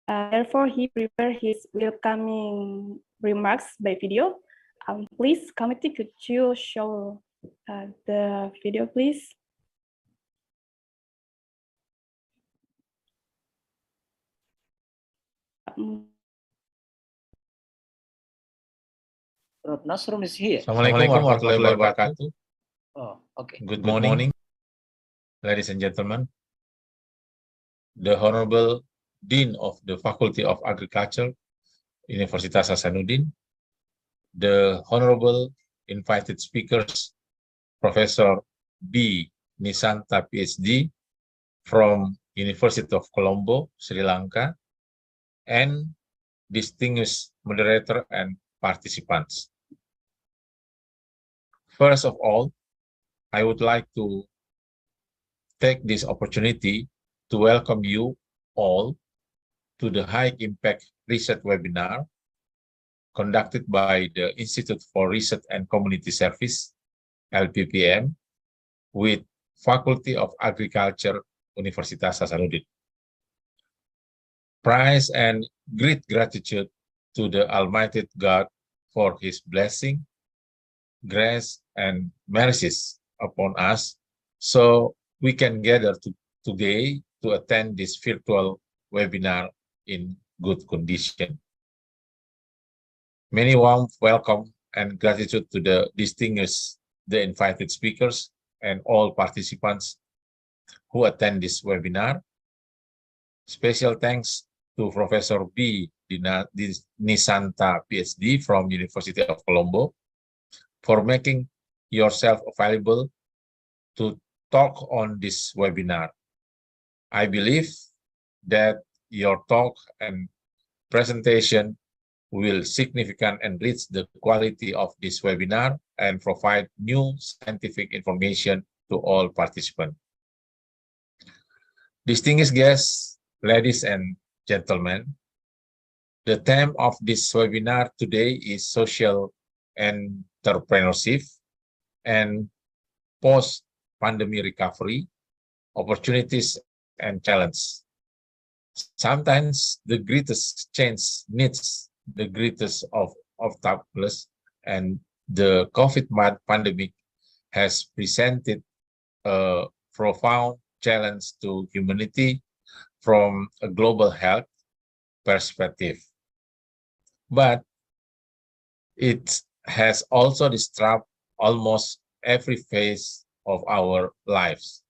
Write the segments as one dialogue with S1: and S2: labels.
S1: Therefore, he prepared his welcoming remarks by video. Please, committee, could you show the video, please?
S2: Prof. Nasrum is here.
S3: Assalamualaikum warahmatullahi wabarakatuh.
S2: Oh, okay.
S3: Good morning, ladies and gentlemen. The Honorable Dean of the Faculty of Agriculture, Universitas Hasanuddin, the Honorable invited speakers, Professor B. Nishantha, Ph.D. from University of Colombo, Sri Lanka, and distinguished moderator and participants. First of all, I would like to take this opportunity to welcome you all to the High Impact Research Webinar conducted by the Institute for Research and Community Service, LPPM, with Faculty of Agriculture, Universitas Hasanuddin. Praise and great gratitude to the Almighty God for His blessing, grace, and mercies upon us, so we can gather today to attend this virtual webinar in good condition. Many warm welcome and gratitude to the distinguished, the invited speakers, and all participants who attend this webinar. Special thanks to Professor B. Nishantha, Ph.D. from University of Colombo, for making yourself available to talk on this webinar. I believe that your talk and presentation will significantly enrich the quality of this webinar and provide new scientific information to all participants. Distinguished guests, ladies and gentlemen, the theme of this webinar today is social entrepreneurship and post-pandemic recovery, opportunities and challenges. Sometimes the greatest change needs the greatest of obstacles, and the COVID pandemic has presented a profound challenge to humanity from a global health perspective. But it has also disrupted almost every phase of our lives.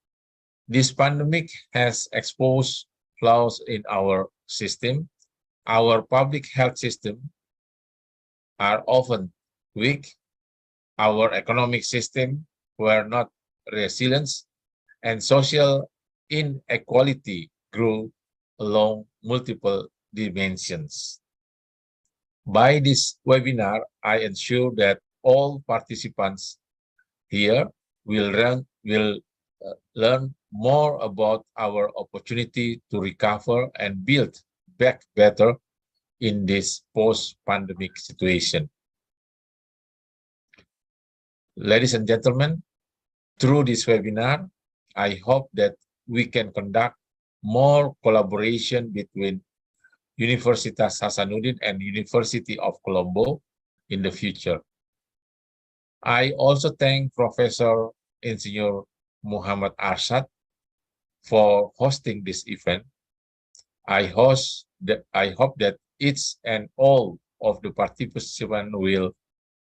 S3: This pandemic has exposed flaws in our system. Our public health system are often weak. Our economic system were not resilient, and social inequality grew along multiple dimensions. By this webinar, I ensure that all participants here will learn more about our opportunity to recover and build back better in this post-pandemic situation. Ladies and gentlemen, through this webinar, I hope that we can conduct more collaboration between Universitas Hasanuddin and University of Colombo in the future. I also thank Professor Engineer Muhammad Arsyad for hosting this event. I hope that each and all of the participants will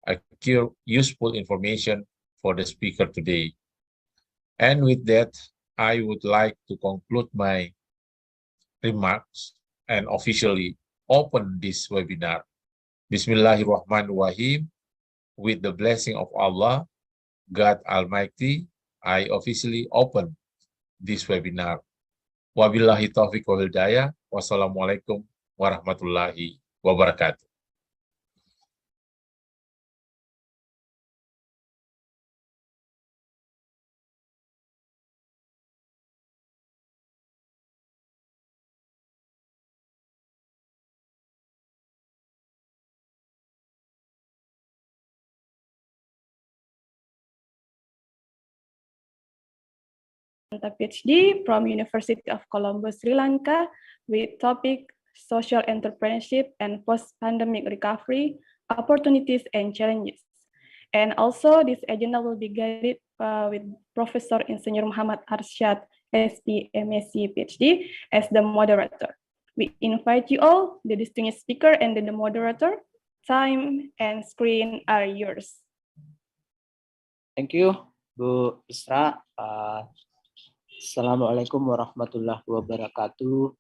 S3: acquire useful information for the speaker today. And with that, I would like to conclude my remarks and officially open this webinar. Bismillahirrahmanirrahim. With the blessing of Allah, God Almighty, I officially open this webinar. Wabillahi taufiq wal hidayah. Wassalamualaikum warahmatullahi wabarakatuh.
S1: PhD from University of Colombo, Sri Lanka, with topic social entrepreneurship and post-pandemic recovery, opportunities and challenges. And also this agenda will be guided with Professor Insinyur Muhammad Arsyad, Sp.MK, Ph.D. as the moderator. We invite you all, the distinguished speaker and the moderator. Time and screen are yours.
S2: Thank you, Bu Isra. Assalamualaikum warahmatullahi wabarakatuh.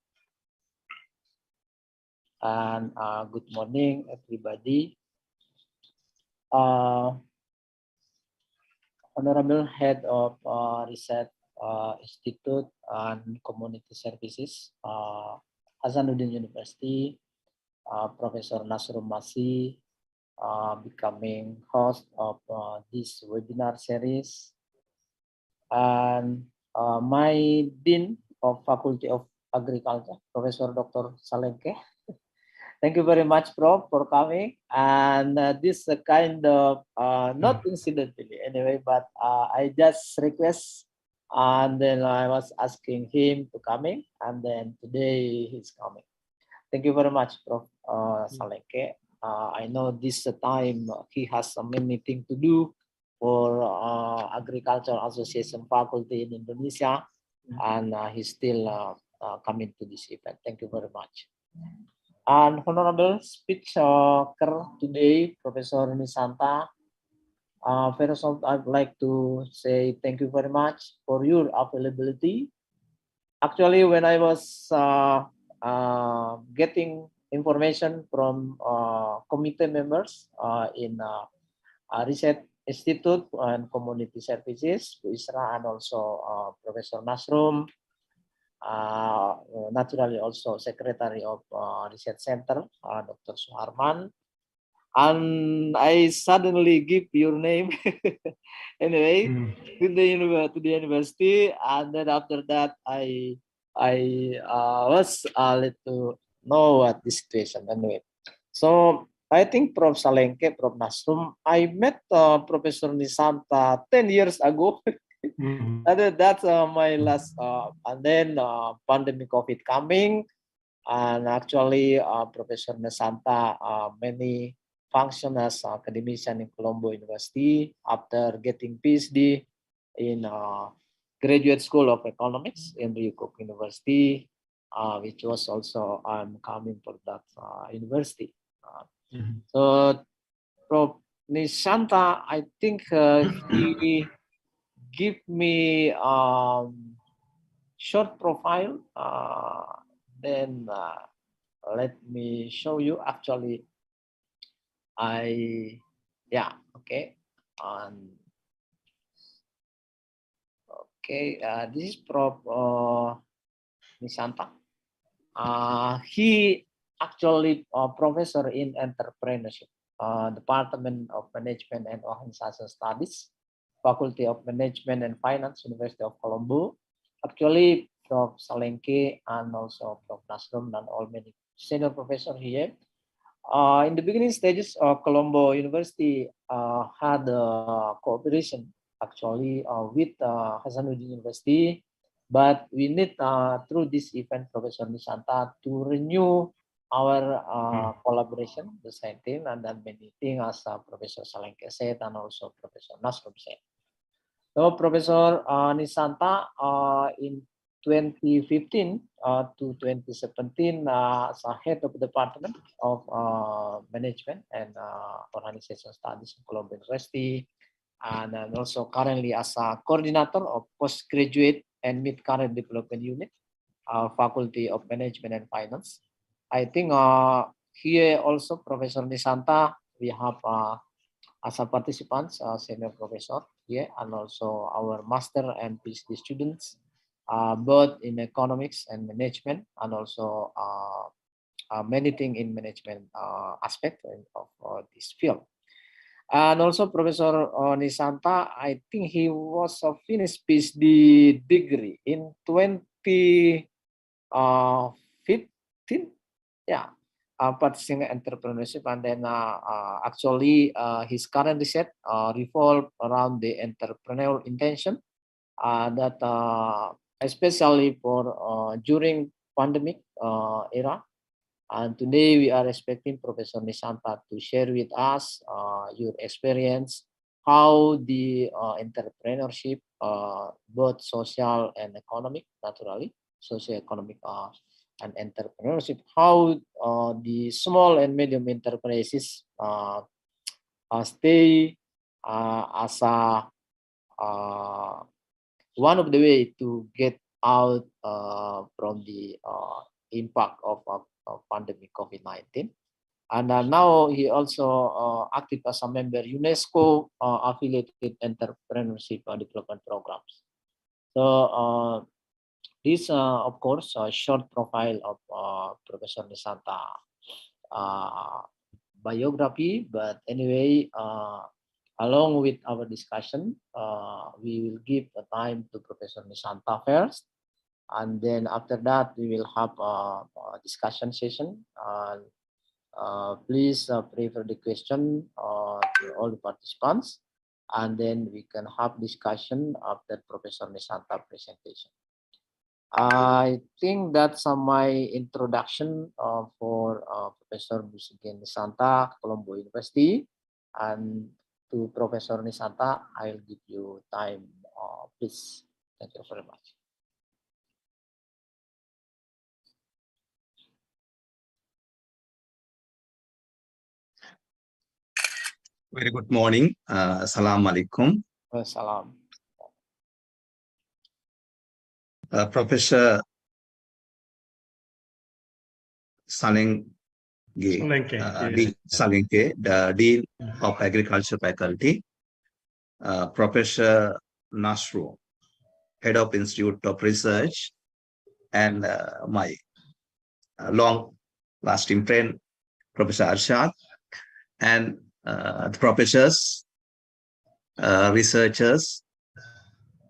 S2: And good morning, everybody. Honorable Head of Research Institute and Community Services, Hasanuddin University, Professor Nasrum Massi, becoming host of this webinar series, and my Dean of Faculty of Agriculture, Professor Dr. Salengke. Thank you very much, Prof, for coming. And this kind of, not incidentally anyway, but I just request, and then I was asking him to coming, and then today he's coming. Thank you very much, Prof. Salengke. I know this time he has many things to do for Agriculture Association faculty in Indonesia, and he's still coming to this event. Thank you very much. And honorable speaker today, Professor Nishantha. First of all, I'd like to say thank you very much for your availability. Actually, when I was getting information from committee members in Research Institute and Community Services, Bu Isra, and also Professor Nasrum, naturally also Secretary of Research Center, Dr. Suharman, and I suddenly give your name anyway to the university, and then after that I was let to know what the situation anyway. So I think Prof. Salengke, Prof. Nasrum, I met Professor Nishantha 10 years ago. That's my last, and then pandemic COVID coming, and actually Professor Nishantha many function as academician in Colombo University after getting Ph.D. in Graduate School of Economics in Ryukuk University, which was also I'm coming for that university. So Prof. Nishantha, I think he give me short profile, then let me show you. Actually, okay, this is Prof. Nishantha. He actually professor in entrepreneurship, Department of Management and Organization Studies, Faculty of Management and Finance, University of Colombo. Actually, Prof. Salengke and also Prof. Nasrum and all many senior professors here. In the beginning stages of Colombo University had cooperation actually with Hasanuddin University, but we need through this event, Professor Nishantha, to renew our collaboration, the same thing, and then many things as Professor Salengke said and also Professor Nasrum said. So Professor Nishantha in 2015 to 2017 as a head of the Department of Management and Organization Studies in Colombo University, and also currently as a coordinator of postgraduate and mid-career development unit, Faculty of Management and Finance. I think here also Professor Nishantha, we have as a participants, senior professor here, and also our master and PhD students, both in economics and management, and also many things in management aspect of this field. And also Professor Nishantha, I think he was finished PhD degree in 2015, practicing entrepreneurship, and then actually his current research revolve around the entrepreneurial intention that especially for during pandemic era, And today we are expecting Professor Nishantha to share with us your experience, how the entrepreneurship, both social and economic, naturally, socio-economic and entrepreneurship, how the small and medium enterprises stay as a one of the way to get out from the impact of pandemic COVID-19. And now he also active as a member UNESCO affiliated entrepreneurship development programs. So this, of course, a short profile of Professor Nishantha biography. But anyway, along with our discussion, we will give the time to Professor Nishantha first. And then after that, we will have a discussion session. And please prefer the question to all the participants. And then we can have discussion after Professor Nishantha presentation. I think that's my introduction for Professor Nishantha, Colombo University. And to Professor Nishantha, I'll give you time, please. Thank you very much.
S4: Very good morning. Assalamu alaikum.
S2: Salam.
S4: Professor Salengke, Salengke, the Dean of Agriculture Faculty. Professor Nasrum, Head of Institute of Research, and my long-lasting friend, Professor Arsyad, and the professors, researchers,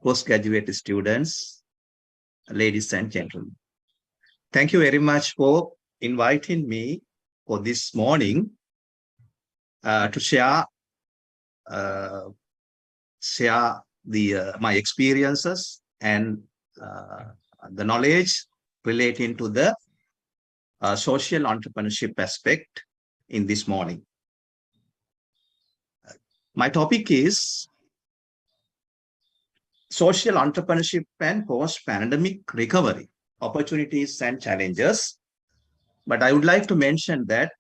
S4: postgraduate students, ladies and gentlemen. Thank you very much for inviting me for this morning to share my experiences and the knowledge relating to the social entrepreneurship aspect in this morning. My topic is social entrepreneurship and post-pandemic recovery, opportunities and challenges. But I would like to mention that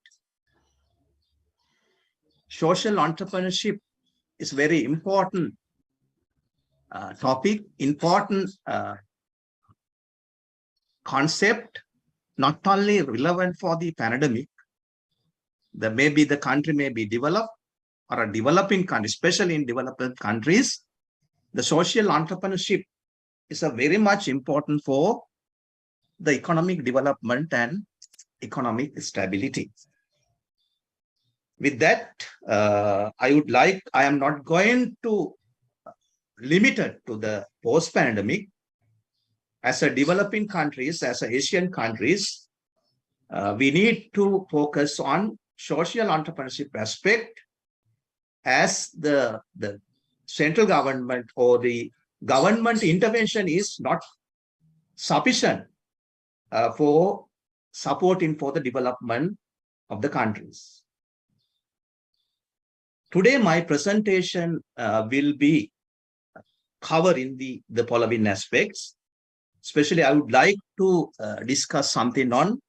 S4: social entrepreneurship is very important topic, important concept, not only relevant for the pandemic. Maybe the country may be developed or a developing country, especially in developed countries. The social entrepreneurship is a very much important for the economic development and economic stability. With that, I am not going to limit it to the post-pandemic. As a developing countries, as a Asian countries, we need to focus on social entrepreneurship aspect, as the central government or the government intervention is not sufficient for supporting for the development of the countries. Today, my presentation will be covering the following aspects. Especially, I would like to discuss something on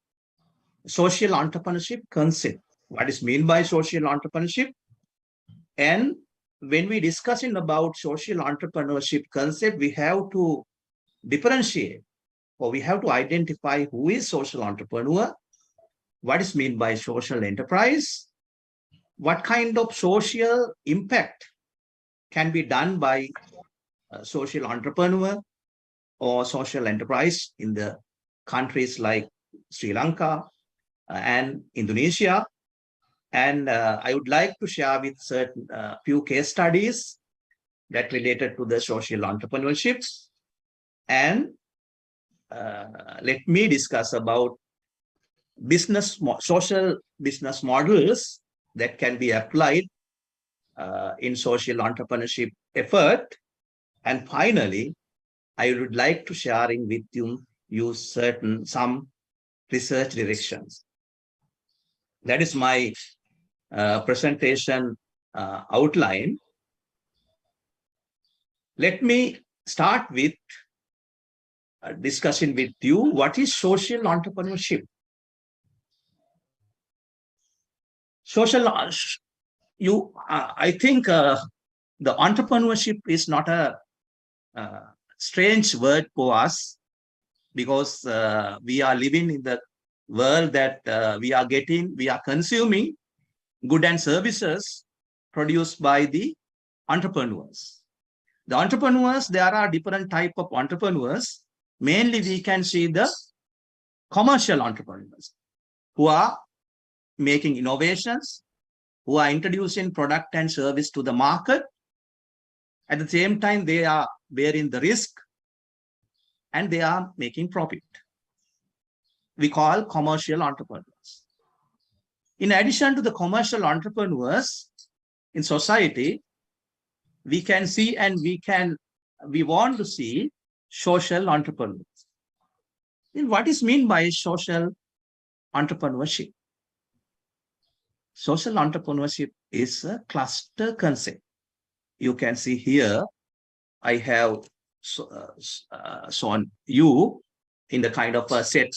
S4: social entrepreneurship concept. What is meant by social entrepreneurship? And when we discussing about social entrepreneurship concept, we have to differentiate, or we have to identify who is social entrepreneur, what is meant by social enterprise, what kind of social impact can be done by social entrepreneur or social enterprise in the countries like Sri Lanka and Indonesia. And I would like to share with certain few case studies that related to the social entrepreneurships. And let me discuss about social business models that can be applied in social entrepreneurship effort. And finally, I would like to sharing with you some research directions. That is my presentation outline. Let me start with discussing with you what is social entrepreneurship. I think the entrepreneurship is not a strange word for us, because we are living in the world that we are consuming goods and services produced by the entrepreneurs. The entrepreneurs, there are different types of entrepreneurs. Mainly, we can see the commercial entrepreneurs who are making innovations, who are introducing product and service to the market. At the same time, they are bearing the risk and they are making profit. We call commercial entrepreneurs. In addition to the commercial entrepreneurs in society, we can see and we want to see social entrepreneurs. And what is meant by social entrepreneurship? Social entrepreneurship is a cluster concept. You can see here, I have shown you in the kind of a set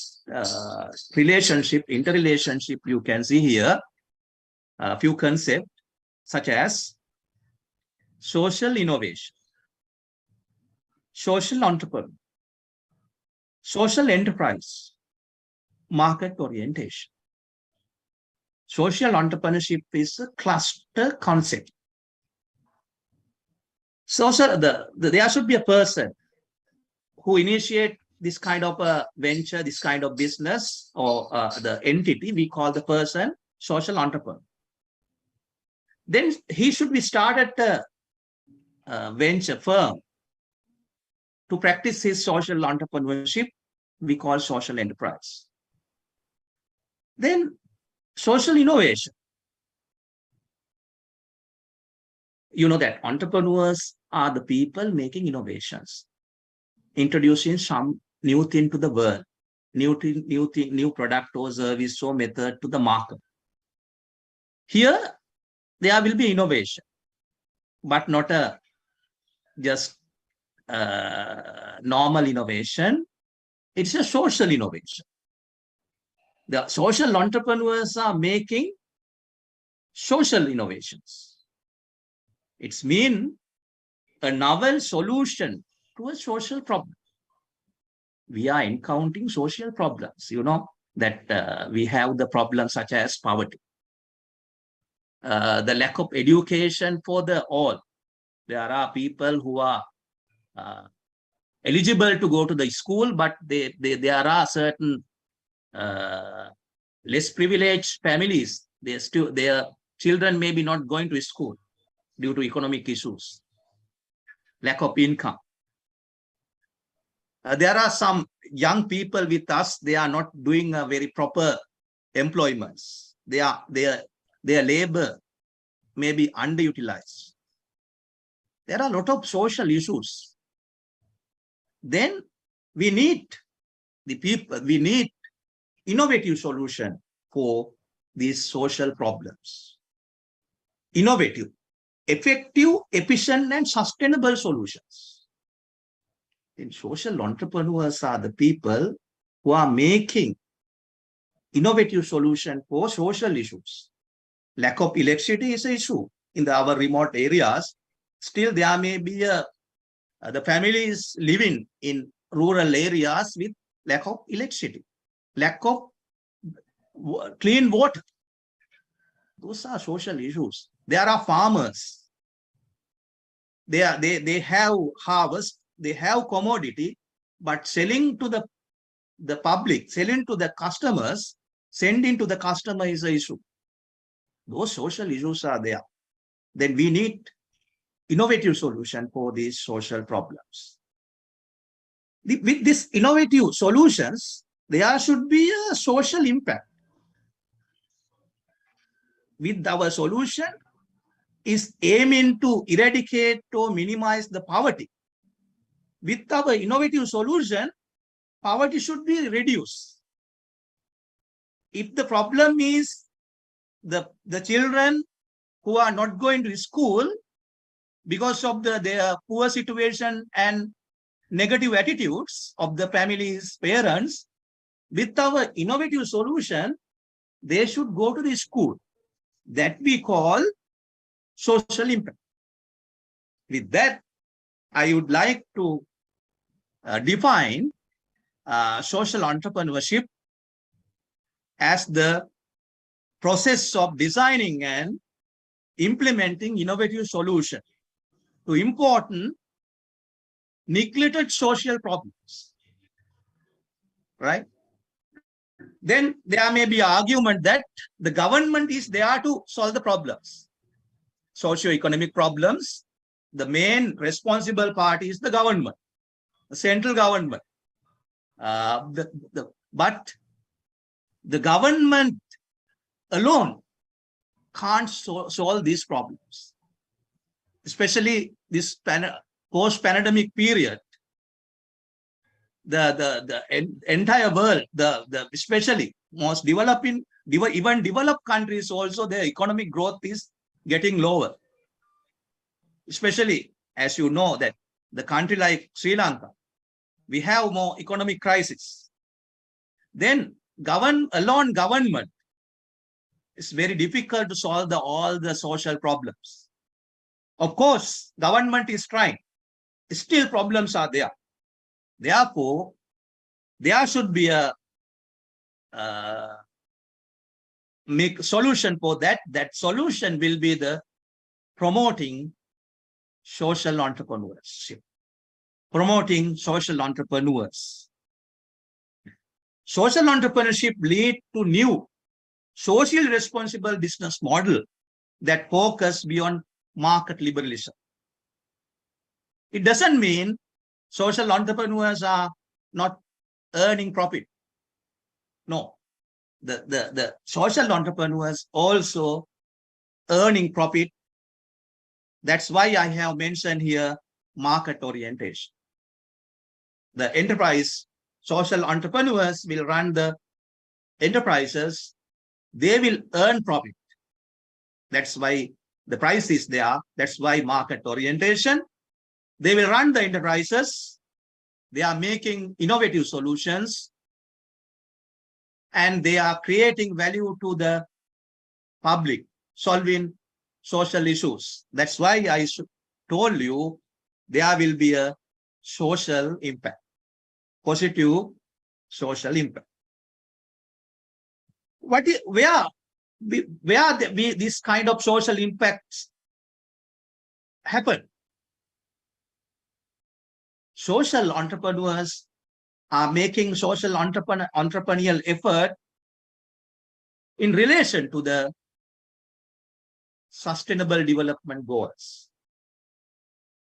S4: interrelationship. You can see here a few concepts such as social innovation, social entrepreneur, social enterprise, market orientation. Social entrepreneurship is a cluster concept. There should be a person who initiate this kind of a venture, this kind of business, or the entity. We call the person social entrepreneur. Then he should be started a venture firm to practice his social entrepreneurship. We call social enterprise. Then social innovation. You know that entrepreneurs are the people making innovations, introducing some new thing to the world, new product or service or method to the market. Here, there will be innovation, but not a just normal innovation. It's a social innovation. The social entrepreneurs are making social innovations. It's mean a novel solution to a social problem. We are encountering social problems, you know, that we have the problems such as poverty, the lack of education for the all. There are people who are eligible to go to the school, but there are certain less privileged families. Their children may be not going to school due to economic issues, lack of income. There are some young people with us, they are not doing a very proper employments. Their labor may be underutilized. There are a lot of social issues. Then we need the people, we need innovative solution for these social problems. Innovative, effective, efficient, and sustainable solutions. And social entrepreneurs are the people who are making innovative solution for social issues. Lack of electricity is an issue in our remote areas. Still, there may be the families living in rural areas with lack of electricity, lack of clean water. Those are social issues. There are farmers. They have harvest, they have commodity, but selling to the public, selling to the customers, sending to the customer is an issue. Those social issues are there. Then we need innovative solution for these social problems. With these innovative solutions, there should be a social impact. With our solution is aiming to eradicate or minimize the poverty. With our innovative solution, poverty should be reduced. If the problem is the children who are not going to school because of their poor situation and negative attitudes of the family's parents, with our innovative solution, they should go to the school. That we call social impact. With that, I would like to define social entrepreneurship as the process of designing and implementing innovative solutions to important neglected social problems, right? Then there may be argument that the government is there to solve the problems, socio-economic problems. The main responsible party is the government, the central government. But the government alone can't solve these problems, especially this post-pandemic period. The entire world, especially most even developed countries also, their economic growth is getting lower. Especially, as you know, that the country like Sri Lanka, we have more economic crisis. Then government, it's very difficult to solve all the social problems. Of course, government is trying. Still problems are there. Therefore, there should be a make solution for that. That solution will be the promoting social entrepreneurship, promoting social entrepreneurs. Social entrepreneurship lead to new socially responsible business model that focus beyond market liberalism. It doesn't mean social entrepreneurs are not earning profit. No, the social entrepreneurs also earning profit. That's why I have mentioned here market orientation. The enterprise social entrepreneurs will run the enterprises. They will earn profit. That's why the price is there. That's why market orientation. They will run the enterprises. They are making innovative solutions. And they are creating value to the public, solving social issues. That's why I told you there will be a social impact, positive social impact. Where this kind of social impacts happen? Social entrepreneurs are making social entrepreneurial effort in relation to the sustainable development goals.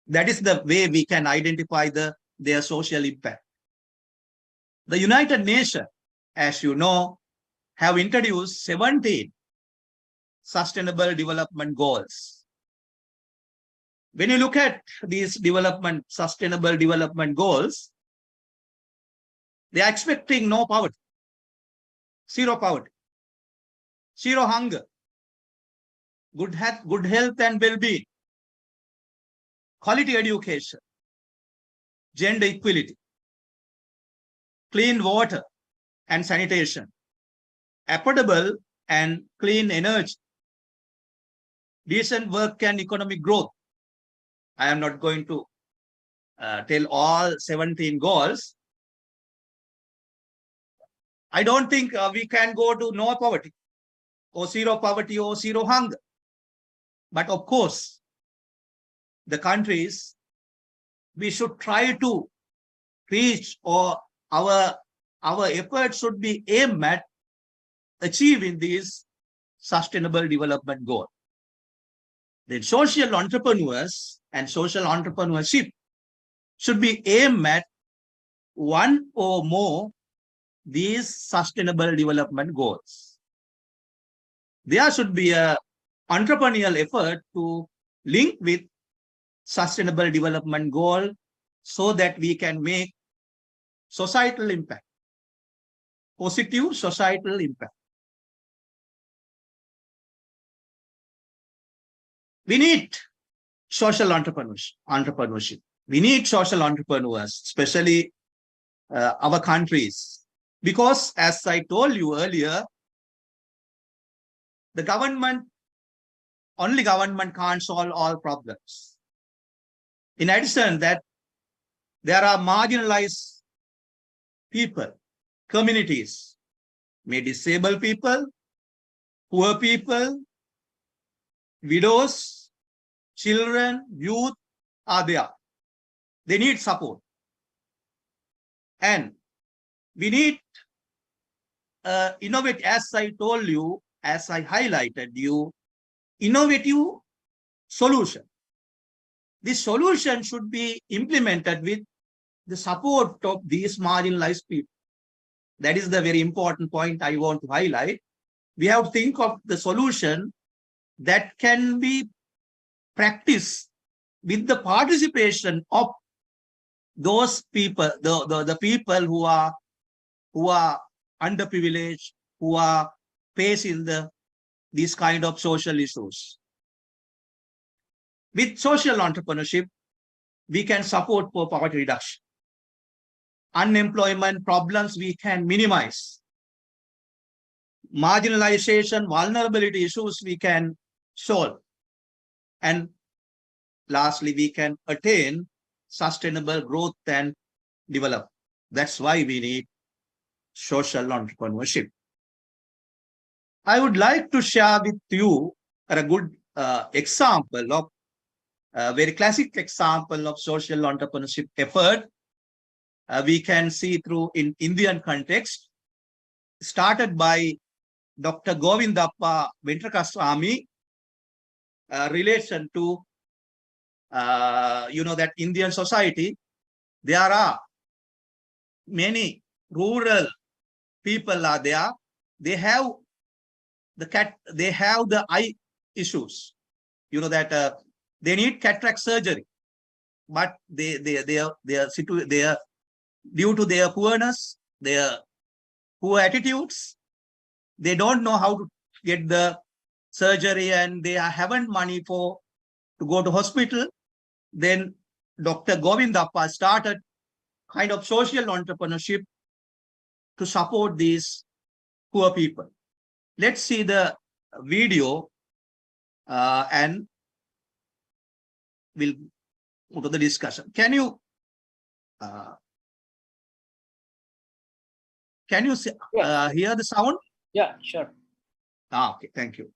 S4: That is the way we can identify their social impact. The United Nations, as you know, have introduced 17 sustainable development goals. When you look at these sustainable development goals, they are expecting no poverty, zero hunger, good health and well-being, quality education, gender equality, clean water and sanitation, affordable and clean energy, decent work and economic growth. I am not going to tell all 17 goals. I don't think we can go to no poverty or zero hunger. But of course, the countries, we should try to reach, or our efforts should be aimed at achieving these sustainable development goals. The social entrepreneurs and social entrepreneurship should be aimed at one or more these sustainable development goals. There should be an entrepreneurial effort to link with sustainable development goal so that we can make societal impact, positive societal impact. We need social entrepreneurship. We need social entrepreneurs, especially our countries, because as I told you earlier, the government, only government can't solve all problems. In addition, that there are marginalized people, communities, may disabled people, poor people, widows, children, youth are there. They need support. And we need innovate, as I told you, as I highlighted you, innovative solution. This solution should be implemented with the support of these marginalized people. That is the very important point I want to highlight. We have to think of the solution that can be practiced with the participation of those people, the people who are underprivileged, who are facing these kind of social issues. With social entrepreneurship, we can support poor poverty reduction. Unemployment problems we can minimize. Marginalization, vulnerability issues we can solve. And lastly, we can attain sustainable growth and develop. That's why we need social entrepreneurship. I would like to share with you a good example of a very classic example of social entrepreneurship effort. We can see through in Indian context, started by Dr. Govindappa Ventrakraswamy, relation to that Indian society, there are many rural people are there. They have the eye issues. That they need cataract surgery, but they are due to their poorness, their poor attitudes, they don't know how to get the surgery, and they haven't money to go to hospital. Then Dr. Govindappa started kind of social entrepreneurship to support these poor people. Let's see the video and we'll go to the discussion. Can you see, hear the sound?
S2: Yeah, sure.
S4: Okay, thank you.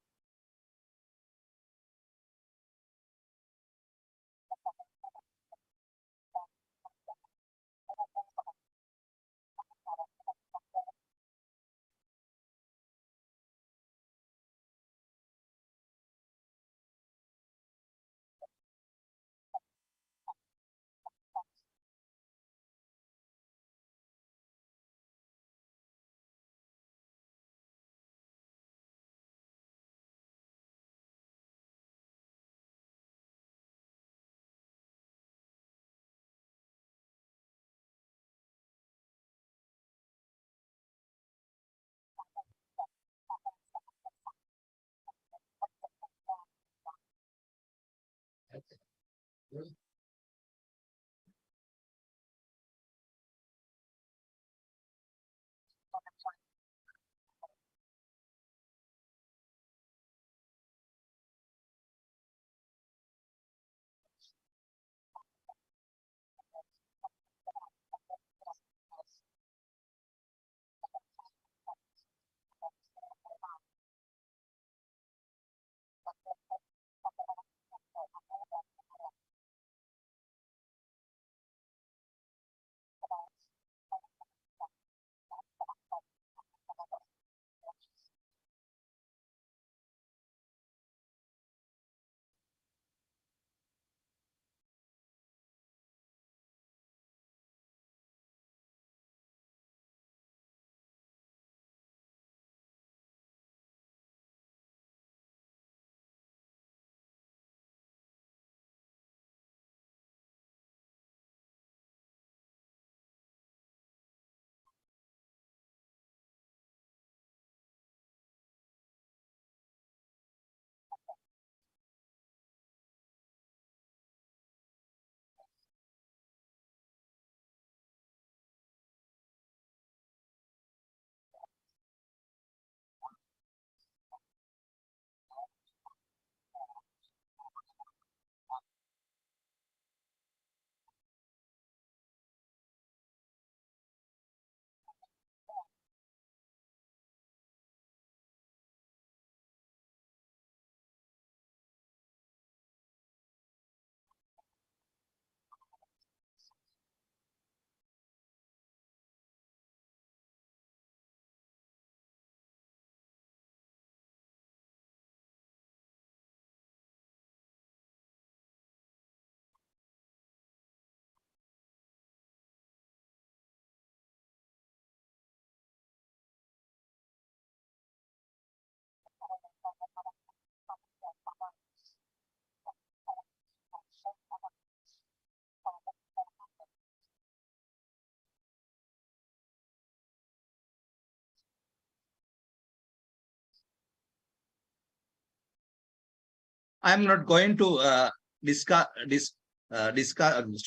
S4: I'm not going to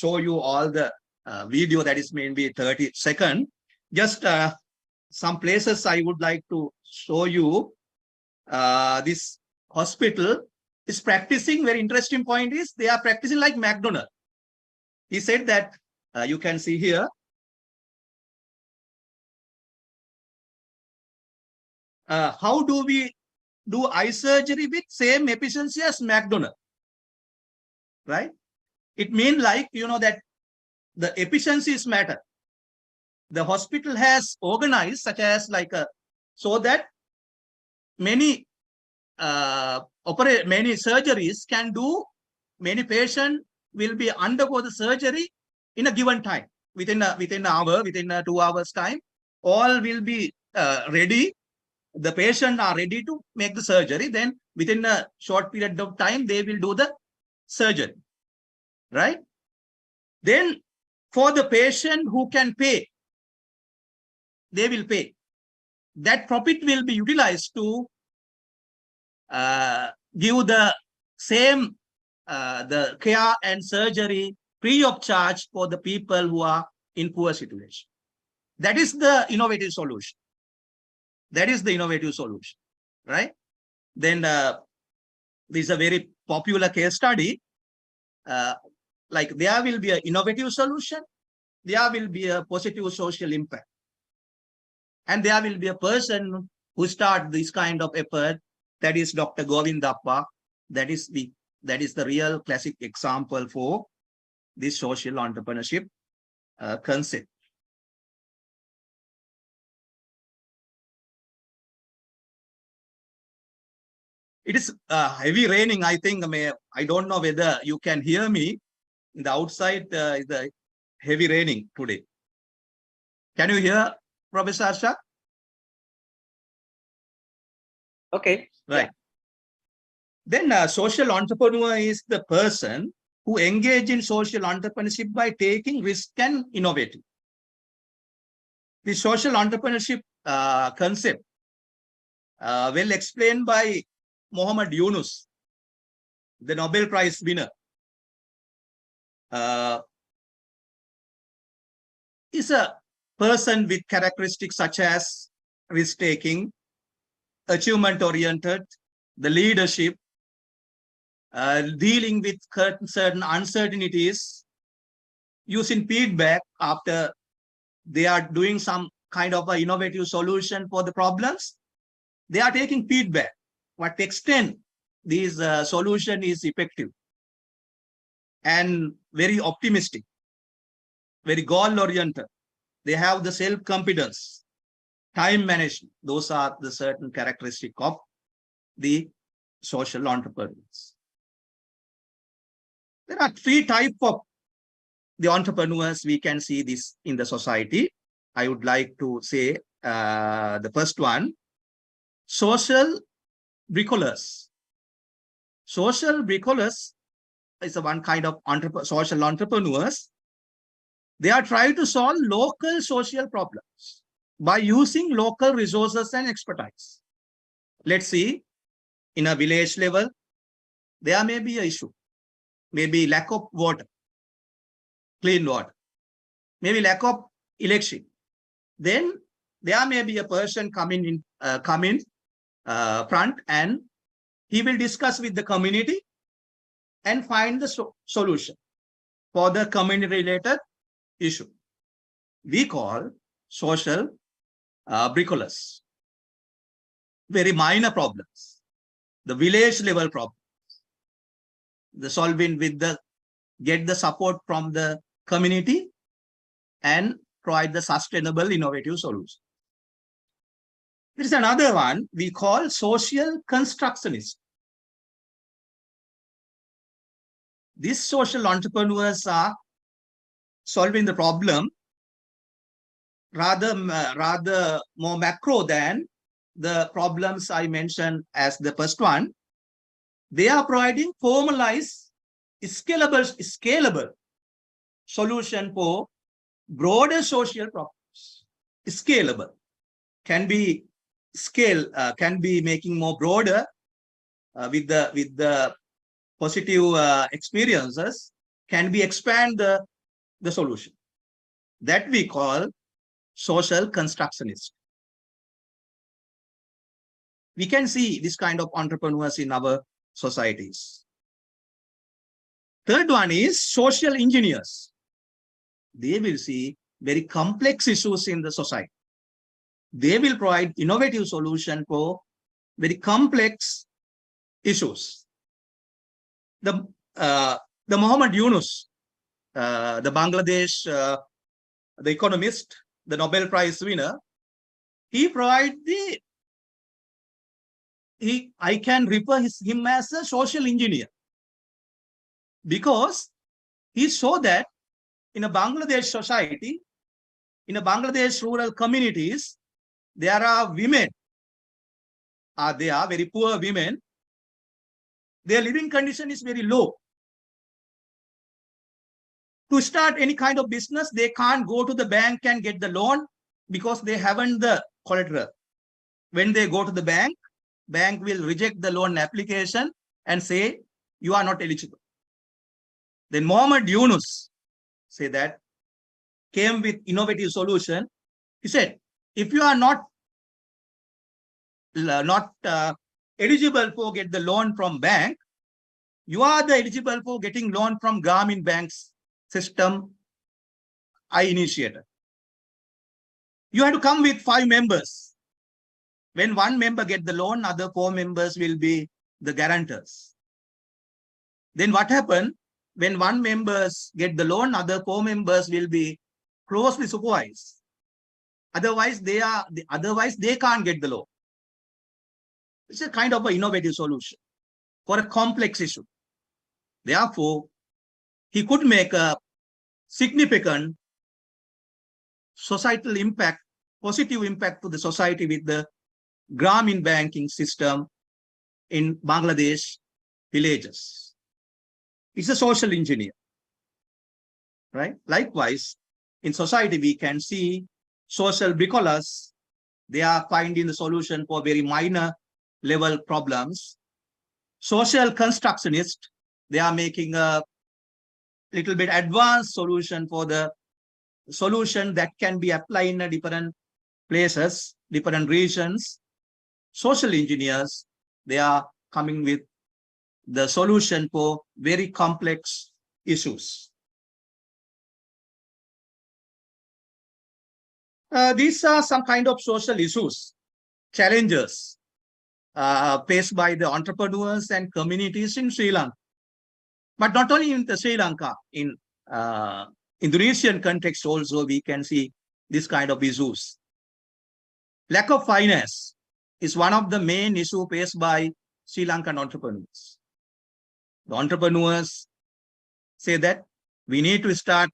S4: show you all the video that is maybe 30 seconds. Just some places I would like to show you. This hospital is practicing. Very interesting point is they are practicing like McDonald's. He said that you can see here. How do we do eye surgery with same efficiency as McDonald's? Right? It means like, you know, that the efficiencies matter. The hospital has organized such as like so that many many surgeries can do, many patients will be undergo the surgery in a given time, within an hour, within 2 hours time, all will be ready. The patient are ready to make the surgery. Then within a short period of time, they will do the surgery, right? Then for the patient who can pay, they will pay. That profit will be utilized to give the same the care and surgery free of charge for the people who are in poor situation. That is the innovative solution. That is the innovative solution, right? Then this is a very popular case study. Like there will be an innovative solution, there will be a positive social impact, and there will be a person who start this kind of effort. That is Dr. Govindappa. That is the real classic example for this social entrepreneurship concept. It is heavy raining. I think I don't know whether you can hear me. In the outside is the heavy raining today. Can you hear, Professor Arsyad?
S2: Okay.
S4: Right.
S2: Yeah.
S4: Then a social entrepreneur is the person who engage in social entrepreneurship by taking risk and innovating. The social entrepreneurship concept well explained by Muhammad Yunus, the Nobel Prize winner. Is a person with characteristics such as risk-taking, achievement-oriented, the leadership, dealing with certain uncertainties, using feedback after they are doing some kind of an innovative solution for the problems. They are taking feedback. What extent this solution is effective, and very optimistic, very goal-oriented. They have the self-confidence, time management. Those are the certain characteristics of the social entrepreneurs. There are 3 types of the entrepreneurs we can see this in the society. I would like to say the first one, social bricoleurs. Social bricoleurs is one kind of social entrepreneurs. They are trying to solve local social problems by using local resources and expertise. Let's see, in a village level, there may be an issue. Maybe lack of water, clean water, maybe lack of election. Then there may be a person coming in front, and he will discuss with the community and find the solution for the community-related issue. We call social bricoleurs. Very minor problems, the village level problems, the solving with the get the support from the community and provide the sustainable innovative solution. There is another one we call social constructionist. These social entrepreneurs are solving the problem rather more macro than the problems I mentioned as the first one. They are providing formalized, scalable solution for broader social problems. Scalable can be can be making more broader with the positive experiences can be expand the solution. That we call social constructionist. We can see this kind of entrepreneurs in our societies. Third one is social engineers. They will see very complex issues in the society. They will provide innovative solution for very complex issues. The Muhammad Yunus, the Bangladesh, the economist, the Nobel Prize winner, he provided I can refer him as a social engineer, because he saw that in a Bangladesh society, in a Bangladesh rural communities, there are women, they are very poor women. Their living condition is very low. To start any kind of business, they can't go to the bank and get the loan because they haven't the collateral. When they go to the bank will reject the loan application and say, you are not eligible. Then Muhammad Yunus say that, came with innovative solution. He said, if you are not eligible for get the loan from bank, you are the eligible for getting loan from Grameen Bank's system I initiated. You have to come with 5 members. When 1 member get the loan, other 4 members will be the guarantors. Then what happened? When 1 members get the loan, other 4 members will be closely supervised. Otherwise, they can't get the loan. It's a kind of an innovative solution for a complex issue. Therefore, he could make a significant societal impact, positive impact to the society with the Grameen banking system in Bangladesh villages. It's a social engineer, right? Likewise, in society, we can see social bricoleurs. They are finding the solution for very minor level problems. Social constructionists, they are making a little bit advanced solution for the solution that can be applied in different places, different regions. Social engineers, they are coming with the solution for very complex issues. These are some kind of social issues, challenges faced by the entrepreneurs and communities in Sri Lanka. But not only in Sri Lanka, in Indonesian context also, we can see this kind of issues. Lack of finance is one of the main issues faced by Sri Lankan entrepreneurs. The entrepreneurs say that we need to start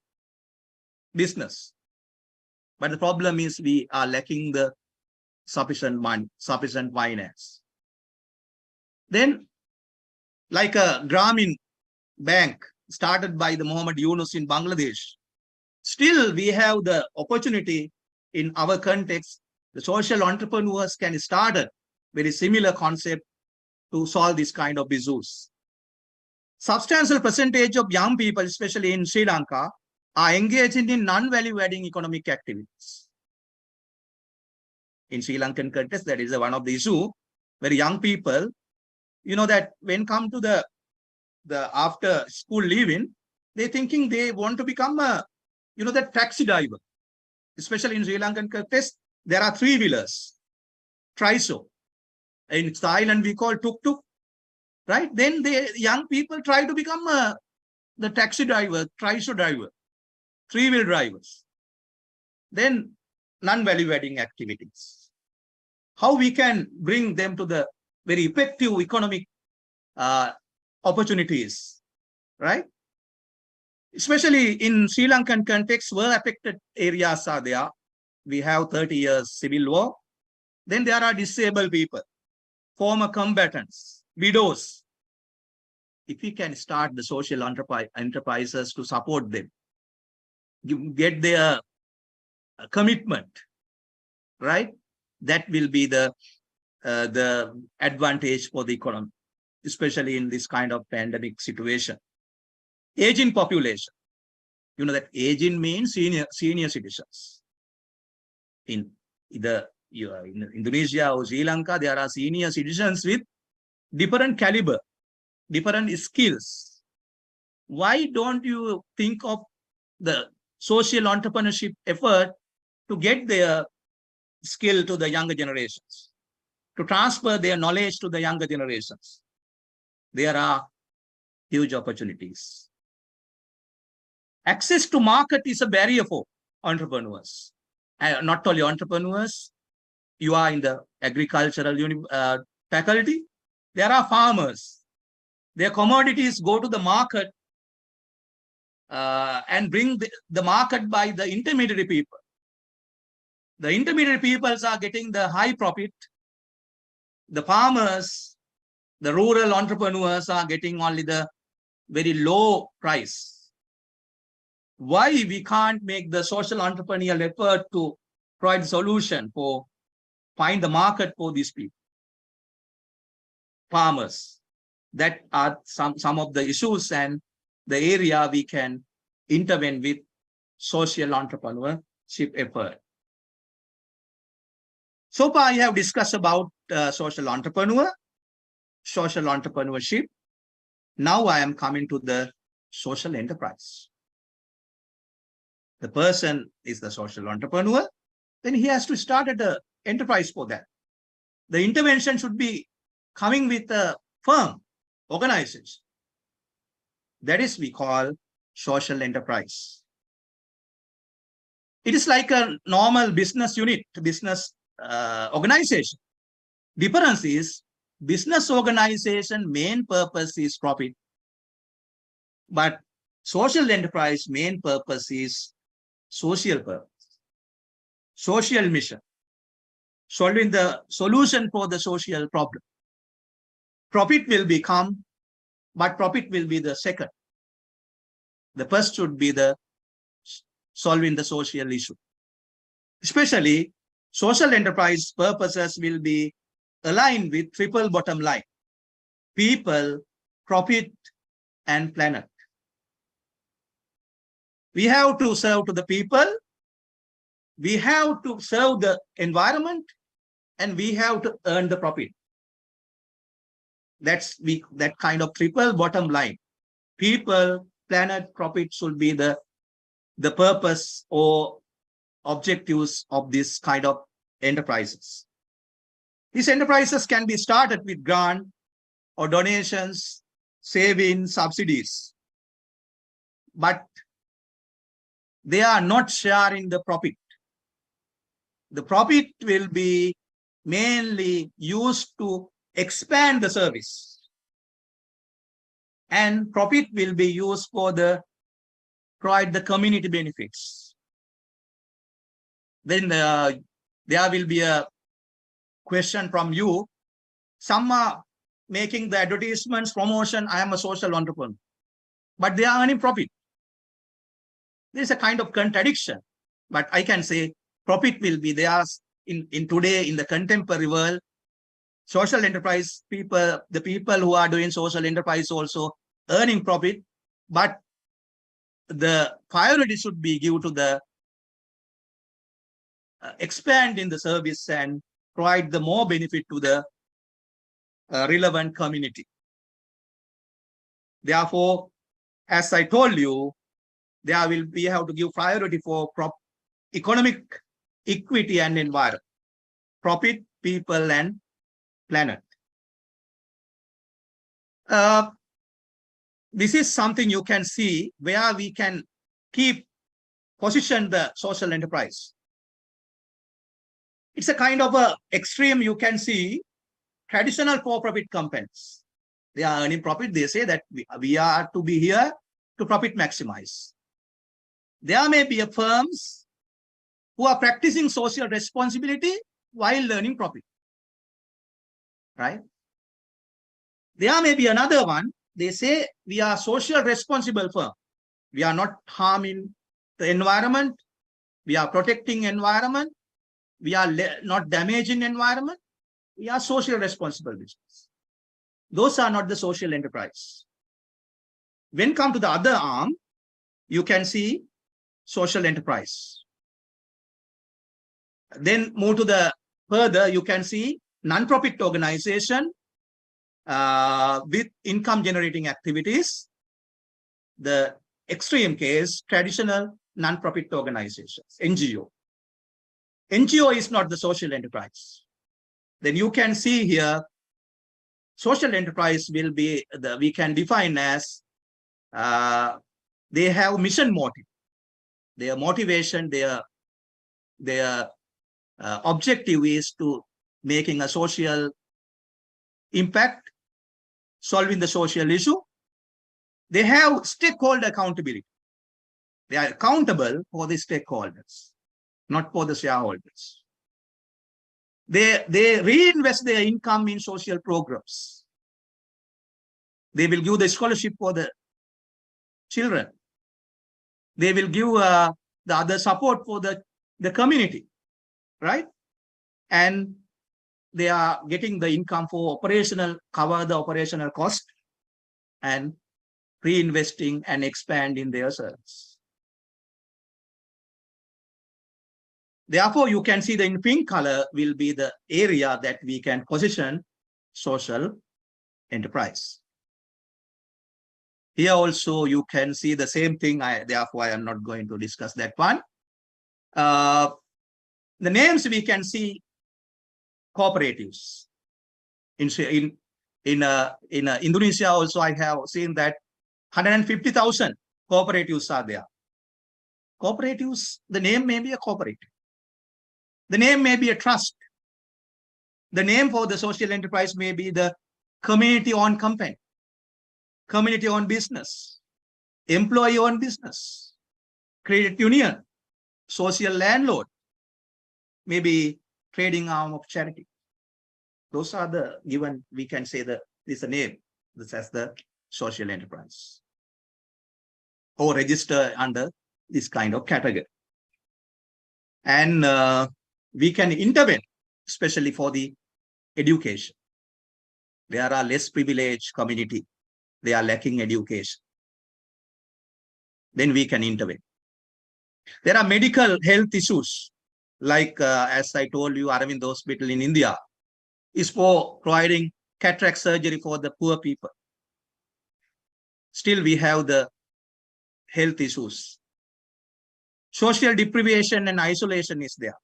S4: business. But the problem is we are lacking the sufficient money, sufficient finance. Then, like a Grameen Bank started by the Muhammad Yunus in Bangladesh, still we have the opportunity in our context. The social entrepreneurs can start a very similar concept to solve this kind of issues. Substantial percentage of young people, especially in Sri Lanka, are engaged in non-value adding economic activities. In Sri Lankan context, that is one of the issue where young people, you know, that when come to the after school leaving, they thinking they want to become a, you know, the taxi driver. Especially in Sri Lankan context, there are 3-wheelers, triso. In Thailand, we call tuk-tuk, right? Then the young people try to become the taxi driver, triso driver, 3-wheel drivers. Then non-value adding activities. How we can bring them to the very effective economic opportunities, right? Especially in Sri Lankan context, where affected areas are there. We have 30 years civil war. Then there are disabled people, former combatants, widows. If we can start the social enterprises to support them, you get their commitment, right? That will be the advantage for the economy. especially in this kind of pandemic situation. Aging population. You know that aging means senior citizens. In Indonesia or Sri Lanka, there are senior citizens with different caliber, different skills. Why don't you think of the social entrepreneurship effort to get their skill to the younger generations, to transfer their knowledge to the younger generations? There are huge opportunities. Access to market is a barrier for entrepreneurs. Not only entrepreneurs, you are in the agricultural faculty, there are farmers. Their commodities go to the market and bring the market by the intermediary people. The intermediary peoples are getting the high profit. The farmers, the rural entrepreneurs are getting only the very low price. Why we can't make the social entrepreneurial effort to provide a solution for find the market for these people? Farmers. That are some of the issues and the area we can intervene with social entrepreneurship effort. So far, I have discussed about social entrepreneurship. Now I am coming to the social enterprise. The person is the social entrepreneur, then he has to start at an enterprise for that. The intervention should be coming with a firm, organization. That is we call social enterprise. It is like a normal business unit, business organization. Difference is business organization main purpose is profit, but social enterprise main purpose is social purpose, social mission, solving the solution for the social problem. Profit will become, but profit will be the second. The first should be the solving the social issue. Especially social enterprise purposes will be aligned with triple bottom line: people, profit, and planet. We have to serve to the people, we have to serve the environment, and we have to earn the profit. That's that kind of triple bottom line. People, planet, profit should be the purpose or objectives of this kind of enterprises. These enterprises can be started with grant or donations, savings, subsidies, but they are not sharing the profit. The profit will be mainly used to expand the service, and profit will be used for the provide the community benefits. Then there will be a question from you. Some are making the advertisements, promotion, I am a social entrepreneur, but they are earning profit. There is a kind of contradiction, but I can say profit will be there in today in the contemporary world. Social enterprise people, the people who are doing social enterprise also earning profit, but the priority should be given to the expand in the service and provide the more benefit to the relevant community. Therefore, as I told you, we have to give priority for economic equity and environment, profit, people, and planet. This is something you can see where we can position the social enterprise. It's a kind of a extreme. You can see traditional for-profit companies. They are earning profit. They say that we are to be here to profit maximize. There may be firms who are practicing social responsibility while earning profit, right? There may be another one. They say we are social responsible firm. We are not harming the environment. We are protecting environment. We are not damaging environment. We are social responsible business. Those are not the social enterprise. When come to the other arm, you can see social enterprise. Then move to the further, you can see non-profit organization with income generating activities. The extreme case, traditional non-profit organizations, NGO. NGO is not the social enterprise. Then you can see here, social enterprise will be, we can define as, they have mission motive. Their motivation, their objective is to making a social impact, solving the social issue. They have stakeholder accountability. They are accountable for the stakeholders, not for the shareholders. They reinvest their income in social programs. They will give the scholarship for the children. They will give the other support for the community, right? And they are getting the income for cover the operational cost and reinvesting and expand in their service. Therefore, you can see the in pink color will be the area that we can position social enterprise. Here also you can see the same thing. Therefore, I am not going to discuss that one. The names we can see cooperatives. In Indonesia also, I have seen that 150,000 cooperatives are there. Cooperatives, the name may be a cooperative. The name may be a trust. The name for the social enterprise may be the community-owned company, community-owned business, employee-owned business, credit union, social landlord, maybe trading arm of charity. Those are the given, we can say that this is a name, this as the social enterprise, or register under this kind of category. And we can intervene, especially for the education. There are less privileged community. They are lacking education. Then we can intervene. There are medical health issues, like as I told you, Aravind Hospital in India is for providing cataract surgery for the poor people. Still, we have the health issues. Social deprivation and isolation is there.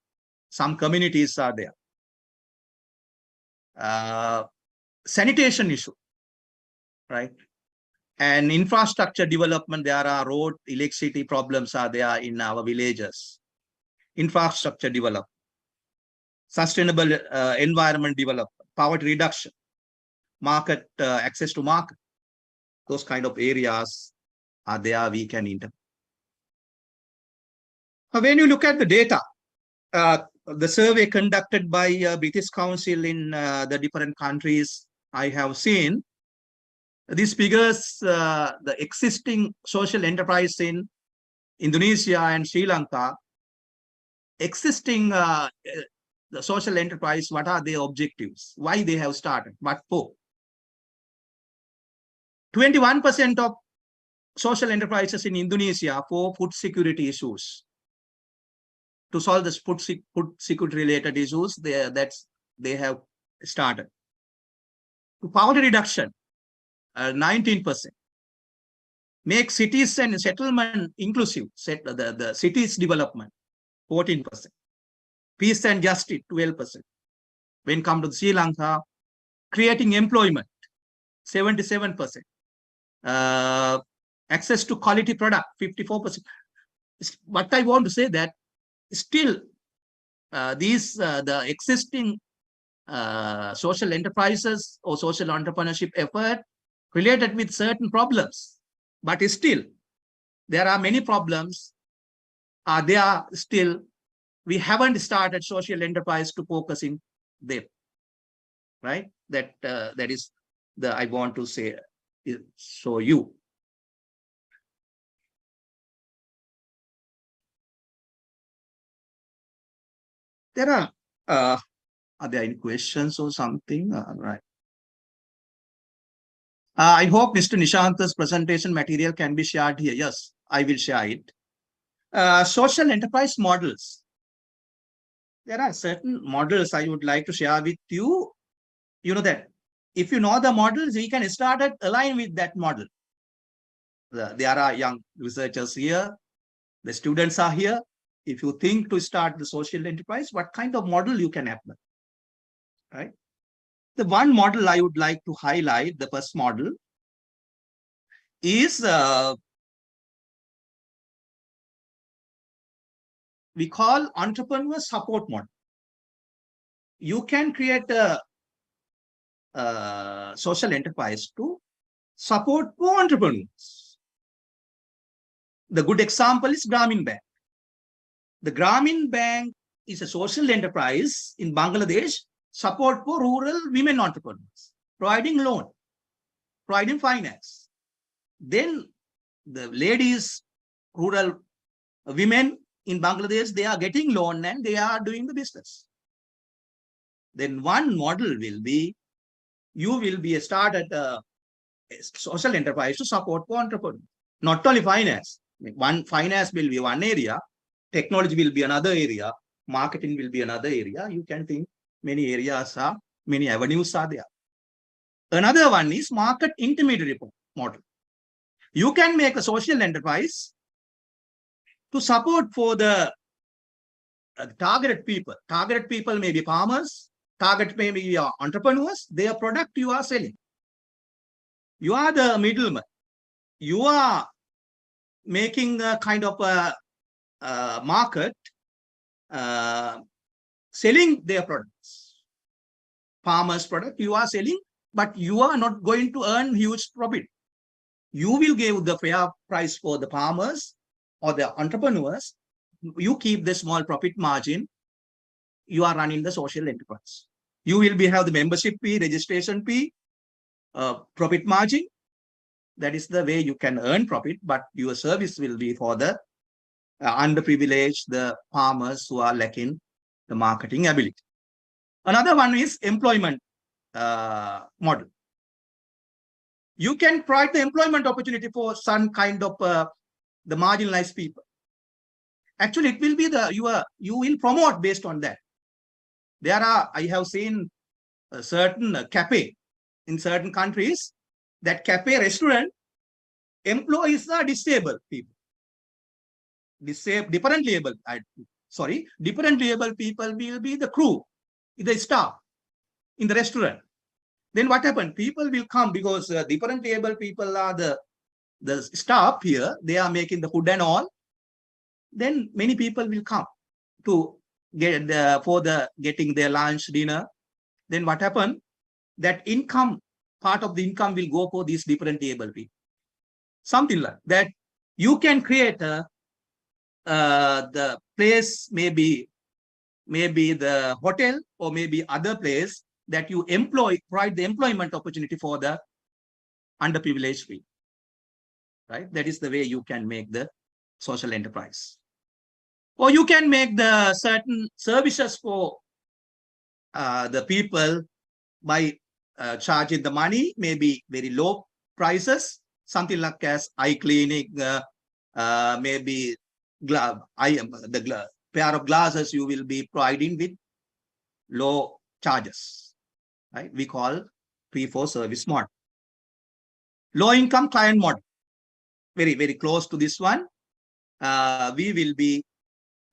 S4: Some communities are there. Sanitation issue, right? And infrastructure development, there are road, electricity problems are there in our villages. Infrastructure development, sustainable environment development, poverty reduction, market, access to market. Those kind of areas are there, we can intervene. When you look at the data, the survey conducted by British Council in the different countries, I have seen these figures, the existing social enterprise in Indonesia and Sri Lanka, existing the social enterprise, what are their objectives? Why they have started? What for? 21% of social enterprises in Indonesia for food security issues. To solve the food security related issues, they have started. To poverty reduction, 19%. Make cities and settlement inclusive, the cities development, 14%. Peace and justice, 12%. When it comes to Sri Lanka, creating employment, 77%. Access to quality product, 54%. What I want to say that still the existing social enterprises or social entrepreneurship effort related with certain problems, but still there are many problems. They are still, we haven't started social enterprise to focus in them, right? That is the I want to say, show you. There are there any questions or something? Right. I hope Mr. Nishantha's presentation material can be shared here. Yes, I will share it. Social enterprise models. There are certain models I would like to share with you. You know that if you know the models, we can start at align with that model. There are young researchers here. The students are here. If you think to start the social enterprise, what kind of model you can apply, right? The one model I would like to highlight, the first model, is we call entrepreneur support model. You can create a social enterprise to support for entrepreneurs. The good example is Grameen Bank. The Grameen Bank is a social enterprise in Bangladesh, support for rural women entrepreneurs, providing loan, providing finance. Then the ladies, rural women in Bangladesh, they are getting loan and they are doing the business. Then one model will be, you will be a start at a social enterprise to support for entrepreneurs. Not only finance. One finance will be one area, technology will be another area, marketing will be another area. You can think many areas are, many avenues are there. Another one is market intermediary model. You can make a social enterprise to support for the targeted people. Targeted people may be farmers, target may be your entrepreneurs, their product you are selling. You are the middleman. You are making a kind of a market, selling their products. Farmers' product you are selling, but you are not going to earn huge profit. You will give the fair price for the farmers or the entrepreneurs. You keep the small profit margin. You are running the social enterprise. You will have the membership fee, registration fee, profit margin. That is the way you can earn profit, but your service will be for the underprivileged, the farmers who are lacking the marketing ability. Another one is employment model. You can provide the employment opportunity for some kind of the marginalized people. Actually, it will be you will promote based on that. There are, I have seen a certain cafe in certain countries, that cafe restaurant employees are disabled people. Differently able people will be the crew, the staff in the restaurant. Then what happened? People will come because differently able people are the staff here. They are making the food and all. Then many people will come to get getting their lunch, dinner. Then what happened? That income, part of the income will go for these differently able people. Something like that. You can create the place, maybe the hotel or maybe other place that you provide the employment opportunity for the underprivileged people. Right? That is the way you can make the social enterprise. Or you can make the certain services for the people by charging the money, maybe very low prices, something like as eye clinic, maybe the pair of glasses you will be providing with low charges. Right? We call fee-for-service model. Low-income client model, very, very close to this one. We will be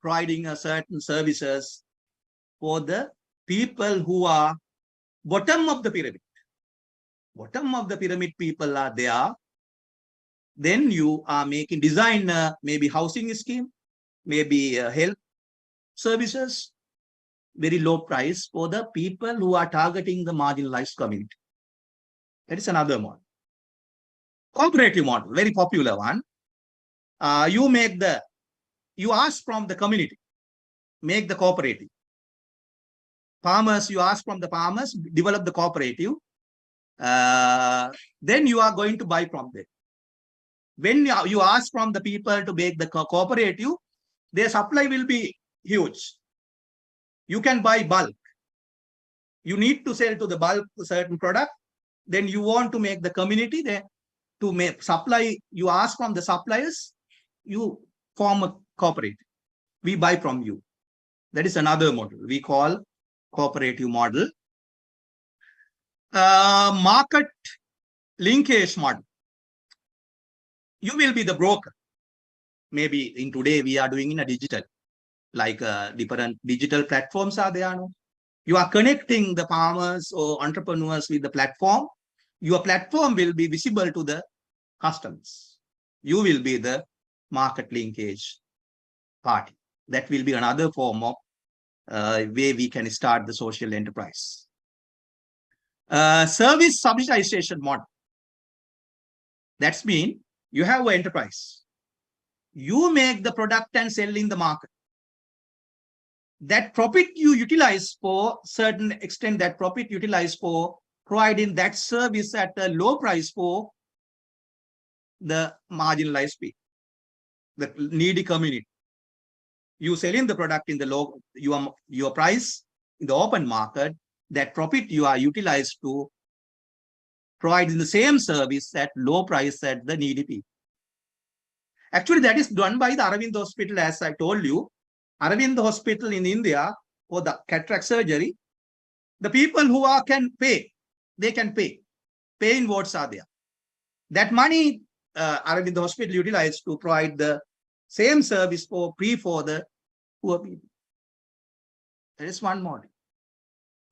S4: providing a certain services for the people who are bottom of the pyramid. Bottom of the pyramid people are there. Then you are making design, maybe housing scheme, maybe health services, very low price for the people who are targeting the marginalized community. That is another model. Cooperative model, very popular one. You ask from the community, make the cooperative. Farmers, you ask from the farmers, develop the cooperative. Then you are going to buy from them. When you ask from the people to make the cooperative, their supply will be huge. You can buy bulk. You need to sell to the bulk a certain product. then you want to make the community there to make supply. You ask from the suppliers, you form a cooperative. We buy from you. That is another model we call cooperative model. Market linkage model. You will be the broker. Maybe in today we are doing in a digital, like different digital platforms are there. No? You are connecting the farmers or entrepreneurs with the platform. Your platform will be visible to the customers. You will be the market linkage party. That will be another form of way we can start the social enterprise. Service subsidization model. That's mean you have an enterprise. You make the product and sell in the market. That profit you utilize for certain extent, that profit utilized for providing that service at a low price for the marginalized people, the needy community. You selling the product in the low, your price in the open market, that profit you are utilized to provide the same service at low price at the needy people. Actually, that is done by the Aravind Hospital, as I told you. Aravind Hospital in India for the cataract surgery, the people who can pay, they can pay. Paying votes are there. That money Aravind Hospital utilized to provide the same service for free for the poor people. That is one model.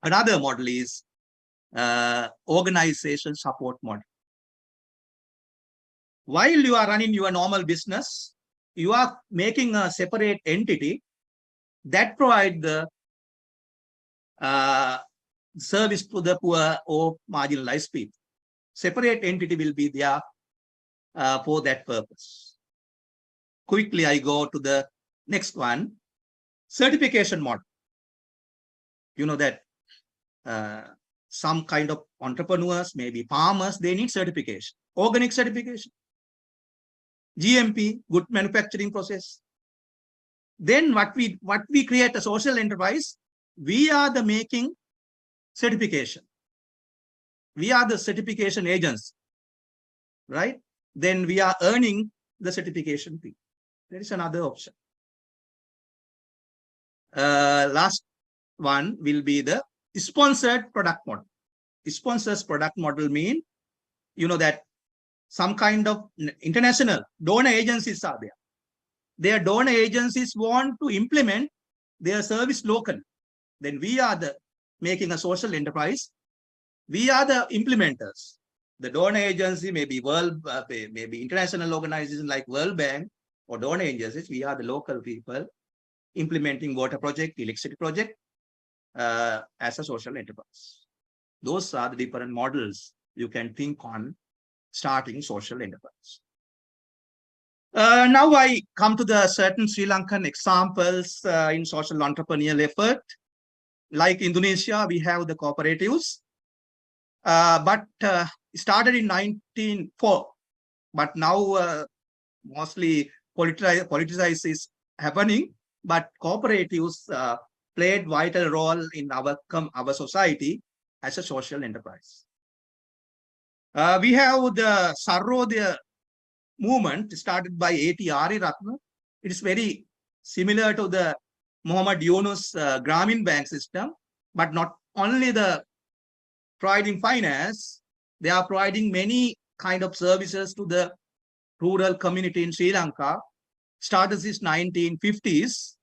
S4: Another model is organization support model. While you are running your normal business, you are making a separate entity that provides the service to the poor or marginalized people. Separate entity will be there for that purpose. Quickly, I go to the next one, certification model. You know that some kind of entrepreneurs, maybe farmers, they need certification, organic certification, GMP, good manufacturing process. Then what we create a social enterprise, we are the making certification. We are the certification agents, right? Then we are earning the certification fee. There is another option. Last one will be the sponsored product model. Sponsors product model mean, you know, that some kind of international donor agencies are there. Their donor agencies want to implement their service locally. Then we are the making a social enterprise. We are the implementers. The donor agency may be maybe international organizations like World Bank or donor agencies. We are the local people implementing water project, electricity project as a social enterprise. Those are the different models you can think on starting social enterprise. Now I come to the certain Sri Lankan examples in social entrepreneurial effort. Like Indonesia, we have the cooperatives, but started in 1904. But now mostly politicized is happening. But cooperatives played vital role in our society as a social enterprise. We have the Sarodia Movement started by A.T. Ariratna. It is very similar to the Muhammad Yunus Grameen Bank system, but not only the providing finance, they are providing many kind of services to the rural community in Sri Lanka. Started since 1950s,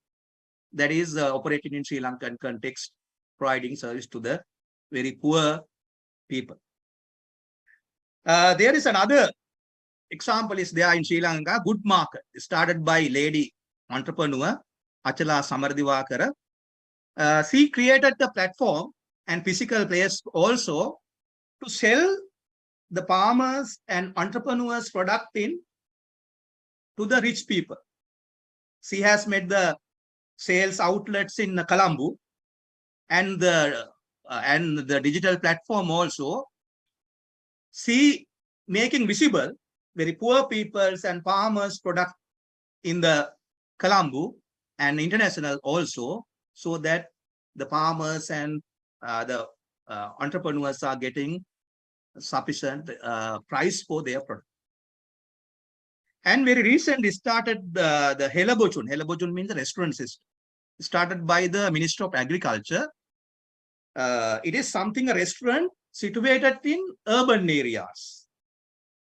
S4: that is operating in Sri Lankan context, providing service to the very poor people. There is another example is there in Sri Lanka, Good Market, started by lady entrepreneur, Achala Samardivakara. She created the platform and physical place also to sell the farmers and entrepreneurs product in to the rich people. She has made the sales outlets in Colombo and the digital platform also. She making visible very poor peoples and farmers product in the Colombo and international also, so that the farmers and the entrepreneurs are getting sufficient price for their product. And very recently started the Helabojun. Helabojun means the restaurant system. Started by the Ministry of Agriculture. It is something, a restaurant situated in urban areas,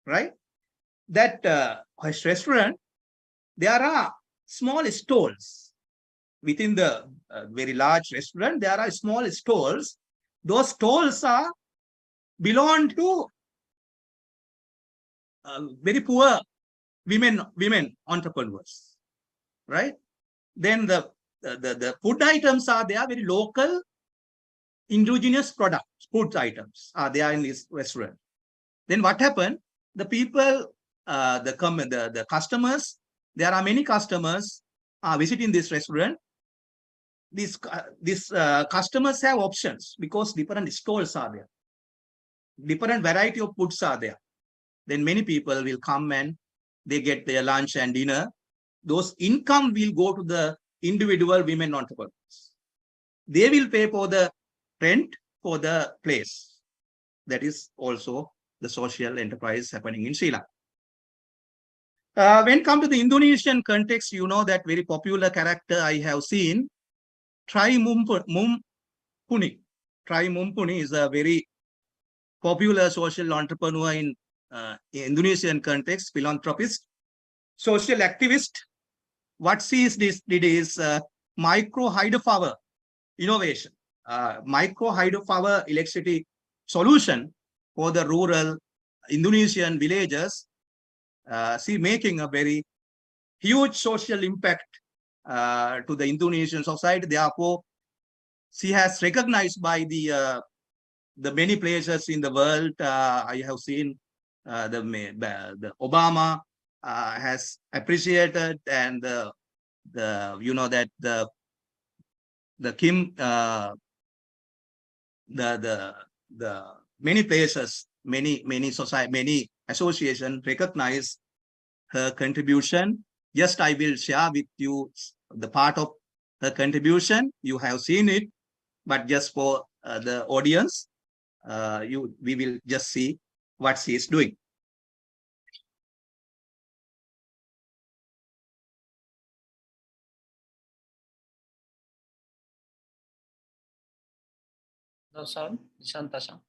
S4: right? That restaurant, there are small stalls. Within the very large restaurant, there are small stalls. Those stalls are belong to very poor women entrepreneurs, right? Then the food items are there, very local, indigenous products, food items are there in this restaurant. Then what happened? The people, the customers, there are many customers visiting this restaurant. These customers have options because different stalls are there. Different variety of foods are there. Then many people will come and they get their lunch and dinner. Those income will go to the individual women entrepreneurs. They will pay for the rent for the place. That is also the social enterprise happening in Sri Lanka. When come to the Indonesian context, you know that very popular character I have seen, Tri Mumpuni. Tri Mumpuni is a very popular social entrepreneur in Indonesian context, philanthropist, social activist. What she did is micro hydropower innovation, micro hydropower electricity solution for the rural Indonesian villages. She making a very huge social impact to the Indonesian society. Therefore, she has recognized by the many places in the world. I have seen the Obama has appreciated, and you know that the Kim the many places, many society, many associations recognize her contribution. Just I will share with you the part of her contribution. You have seen it, but just for the audience, we will just see what she is doing.
S2: No sound, Nishantha sound.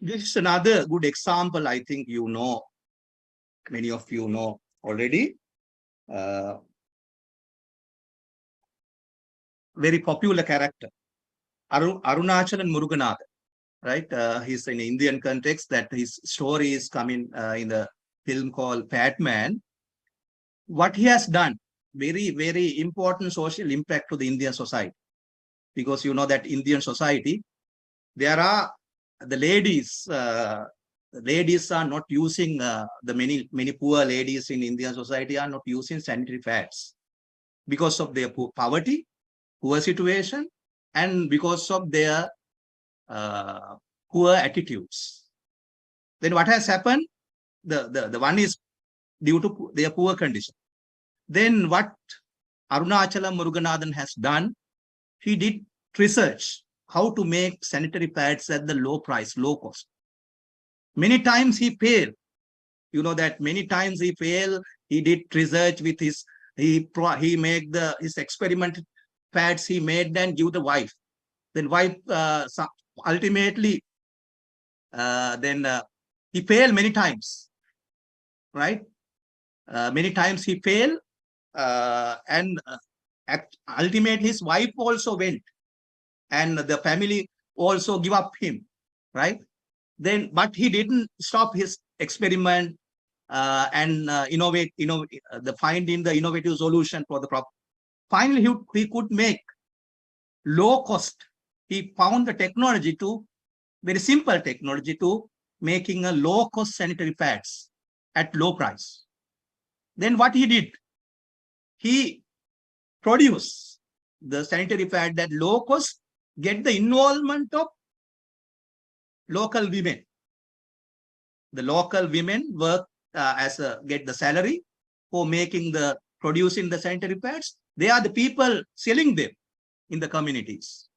S4: This is another good example. I think you know, many of you know already. Very popular character, Arunachalan Muruganathan, right? He's in Indian context. That his story is coming in the film called Fat Man. What he has done, very, very important social impact to the Indian society. Because you know that Indian society, there are the ladies, ladies are not using, the many poor ladies in Indian society are not using sanitary pads because of their poverty, poor situation, and because of their poor attitudes. Then what has happened? The one is due to their poor condition. Then what Arunachalam Muruganathan has done, he did research how to make sanitary pads at the low price, low cost. Many times he failed. You know that many times he failed. He did research with his, he made his experiment pads he made and give the wife. Then wife ultimately he failed many times, right? Many times he failed, and ultimately his wife also went, and the family also give up him, right? Then, but he didn't stop his experiment and finding the innovative solution for the problem. Finally, he could make low cost. He found the technology to, very simple technology to making a low cost sanitary pads at low price. Then what he did, he produced the sanitary pad at low cost, get the involvement of local women. The local women work get the salary for producing the sanitary pads. They are the people selling them in the communities.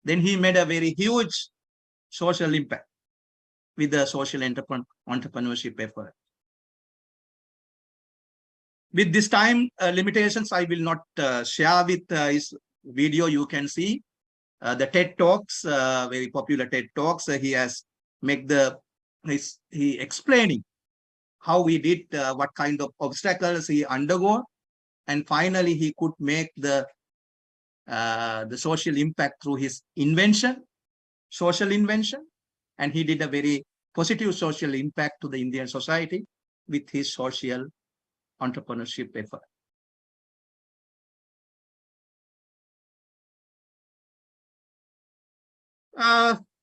S4: Then he made a very huge social impact with the social entrepreneurship effort. With this time limitations, I will not share with his video. You can see the TED Talks, very popular TED Talks. He has made he explaining how he did, what kind of obstacles he undergo, and finally he could make the social impact through his social invention, and he did a very positive social impact to the Indian society with his social entrepreneurship effort.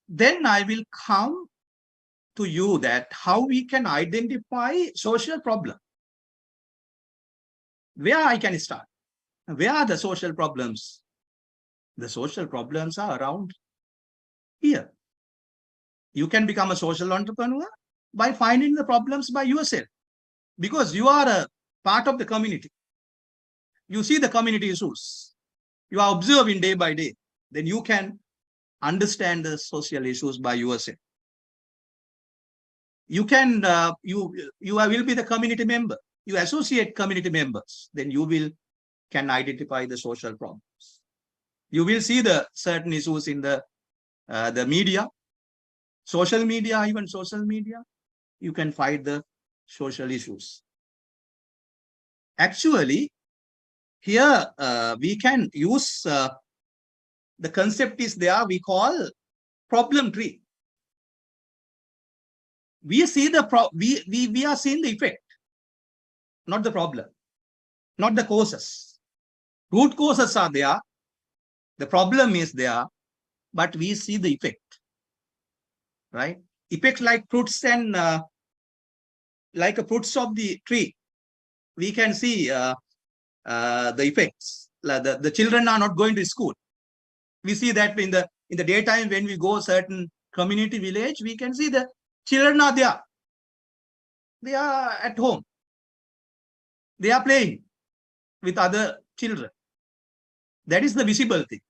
S4: Then I will come to you that how we can identify social problem. Where I can start? Where are the social problems? The social problems are around here. You can become a social entrepreneur by finding the problems by yourself, because you are a part of the community. You see the community issues. You are observing day by day. Then you can understand the social issues by yourself. You can, you will be the community member. You associate community members. Then you can identify the social problems. You will see the certain issues in the media, social media, even social media. You can find the social issues. Actually, here we can use the concept is there, we call problem tree. We see we are seeing the effect, not the problem, not the causes. Root causes are there, the problem is there, but we see the effect, right? Effects like fruits and like a fruits of the tree. We can see the effects. The children are not going to school. We see that in the daytime when we go certain community village, we can see the children are there. They are at home. They are playing with other children. That is the visible thing,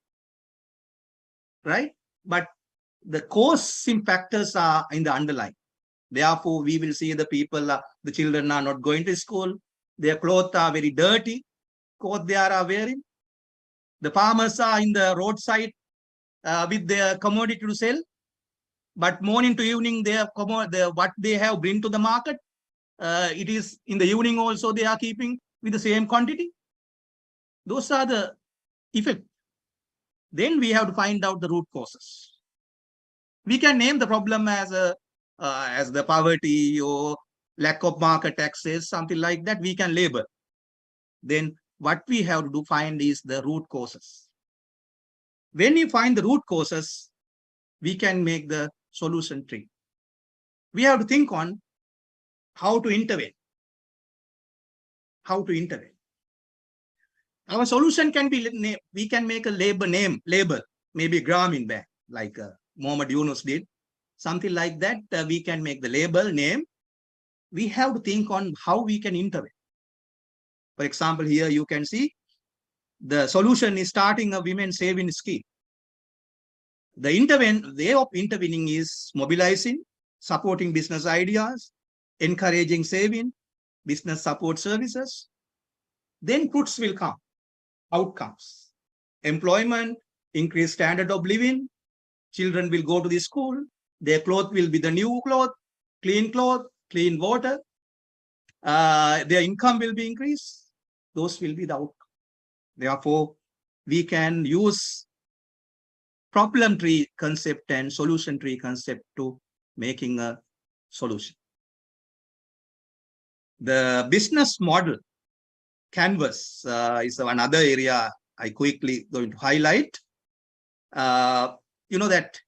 S4: right? But the causing factors are in the underlying. Therefore, we will see the people, the children are not going to school. Their clothes are very dirty. Clothes they are wearing. The farmers are in the roadside with their commodity to sell. but morning to evening, they have what they have bring to the market. It is in the evening also they are keeping with the same quantity. Those are the effects. Then we have to find out the root causes. We can name the problem as the poverty or lack of market access, something like that. We can label. Then what we have to do find is the root causes. When we find the root causes, we can make the solution tree. We have to think on how to intervene. How to intervene. Our solution can be, we can make a label, maybe Grameen Bank, like Muhammad Yunus did, something like that. We can make the label, name. We have to think on how we can intervene. For example, here you can see the solution is starting a women saving scheme. The way of intervening is mobilizing, supporting business ideas, encouraging saving, business support services. Then fruits will come, outcomes. Employment, increased standard of living, children will go to the school, their clothes will be the new clothes, clean water, their income will be increased. Those will be the outcome. Therefore, we can use problem tree concept and solution tree concept to making a solution. The business model canvas is another area I quickly going to highlight. You know that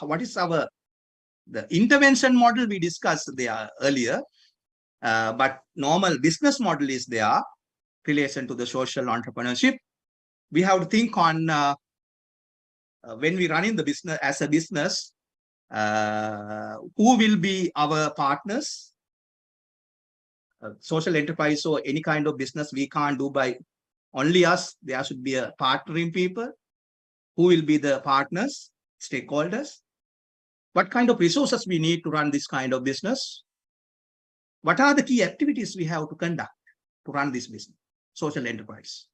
S4: what is the intervention model we discussed there earlier, but normal business model is there relation to the social entrepreneurship. We have to think on when we run in the business as a business, who will be our partners? Social enterprise or any kind of business we can't do by only us. There should be a partnering people. Who will be the partners, stakeholders? What kind of resources we need to run this kind of business? What are the key activities we have to conduct to run this business, social enterprise,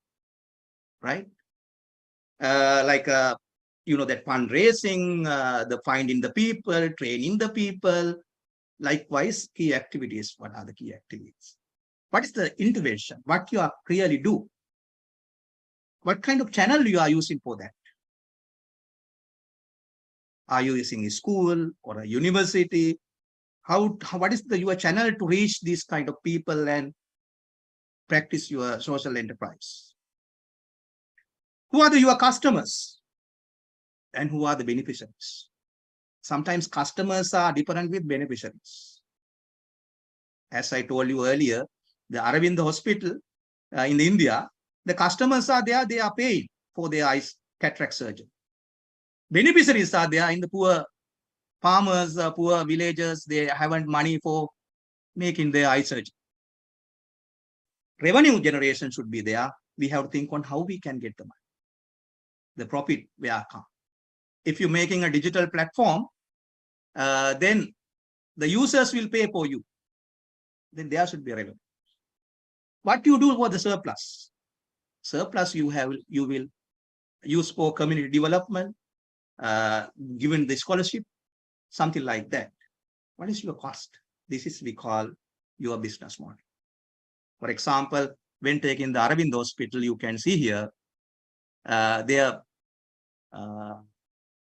S4: right? You know, that fundraising, the finding the people, training the people. Likewise, key activities. What are the key activities? What is the intervention? What you are really do? What kind of channel you are using for that? Are you using a school or a university? What is your channel to reach these kind of people and practice your social enterprise? Who are your customers? And who are the beneficiaries? Sometimes customers are different with beneficiaries. As I told you earlier, the Aravind Hospital in India, the customers are there, they are paying for their eyes cataract surgery. Beneficiaries are there in the poor farmers, poor villagers, they haven't money for making their eye surgery. Revenue generation should be there. We have to think on how we can get the money. The profit where come. If you're making a digital platform, then the users will pay for you. Then there should be revenue. What you do for the surplus? Surplus you will use for community development, given the scholarship, something like that. What is your cost? This is we call your business model. For example, when taking the Aravind Hospital, you can see here,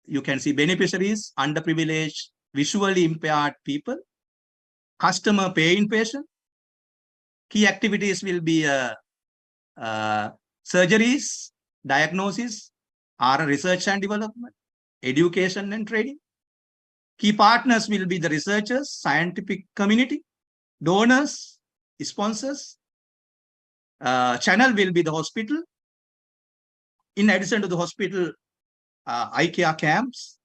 S4: you can see beneficiaries, underprivileged, visually impaired people, customer paying patient. Key activities will be surgeries, diagnosis, research and development, education and training. Key partners will be the researchers, scientific community, donors, sponsors. Channel will be the hospital. In addition to the hospital, eye care camps.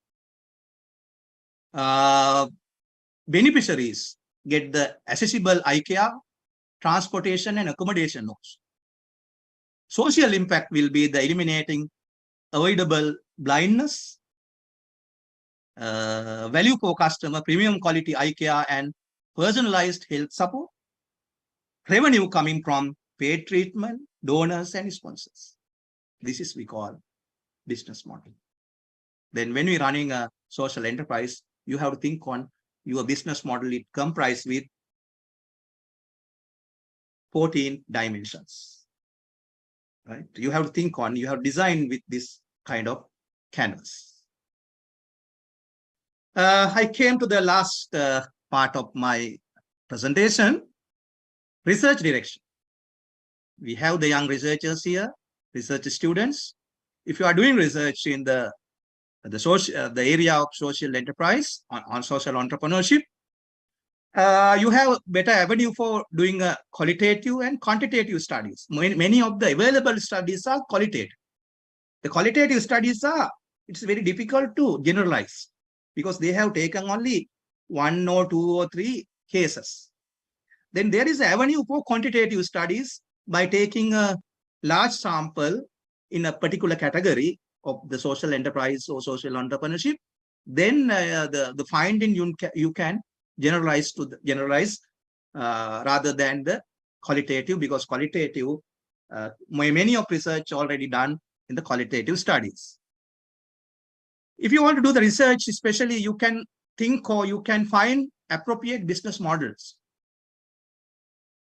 S4: Beneficiaries get the accessible eye care, transportation and accommodation also. Social impact will be the eliminating avoidable blindness, value for customer, premium quality eye care and personalized health support, revenue coming from paid treatment, donors and sponsors. This is we call business model. Then when we're running a social enterprise, you have to think on your business model. It comprises with 14 dimensions, right? You have to think on, you have designed with this kind of canvas. I came to the last part of my presentation, research direction. We have the young researchers here, research students. If you are doing research in the area of social enterprise, on social entrepreneurship, you have better avenue for doing qualitative and quantitative studies. Many of the available studies are qualitative. The qualitative studies it's very difficult to generalize because they have taken only 1 or 2 or 3 cases. Then there is an avenue for quantitative studies by taking a large sample in a particular category of the social enterprise or social entrepreneurship. Then the finding you can generalize rather than the qualitative, because qualitative, many of research already done in the qualitative studies. If you want to do the research, especially, you can think or you can find appropriate business models.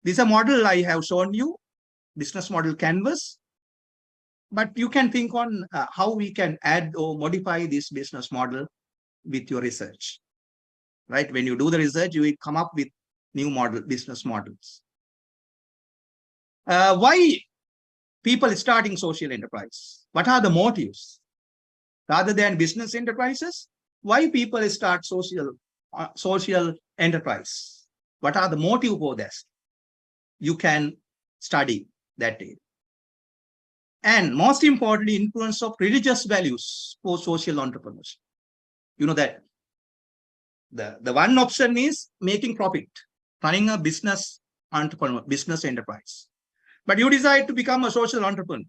S4: This is a model I have shown you, business model canvas, but you can think on how we can add or modify this business model with your research, right? When you do the research, you will come up with new business models. Why people starting social enterprise? What are the motives? Rather than business enterprises, why people start social enterprise? What are the motive for this? You can study that area. And most importantly, influence of religious values for social entrepreneurship. You know that the one option is making profit, running a business enterprise. But you decide to become a social entrepreneur.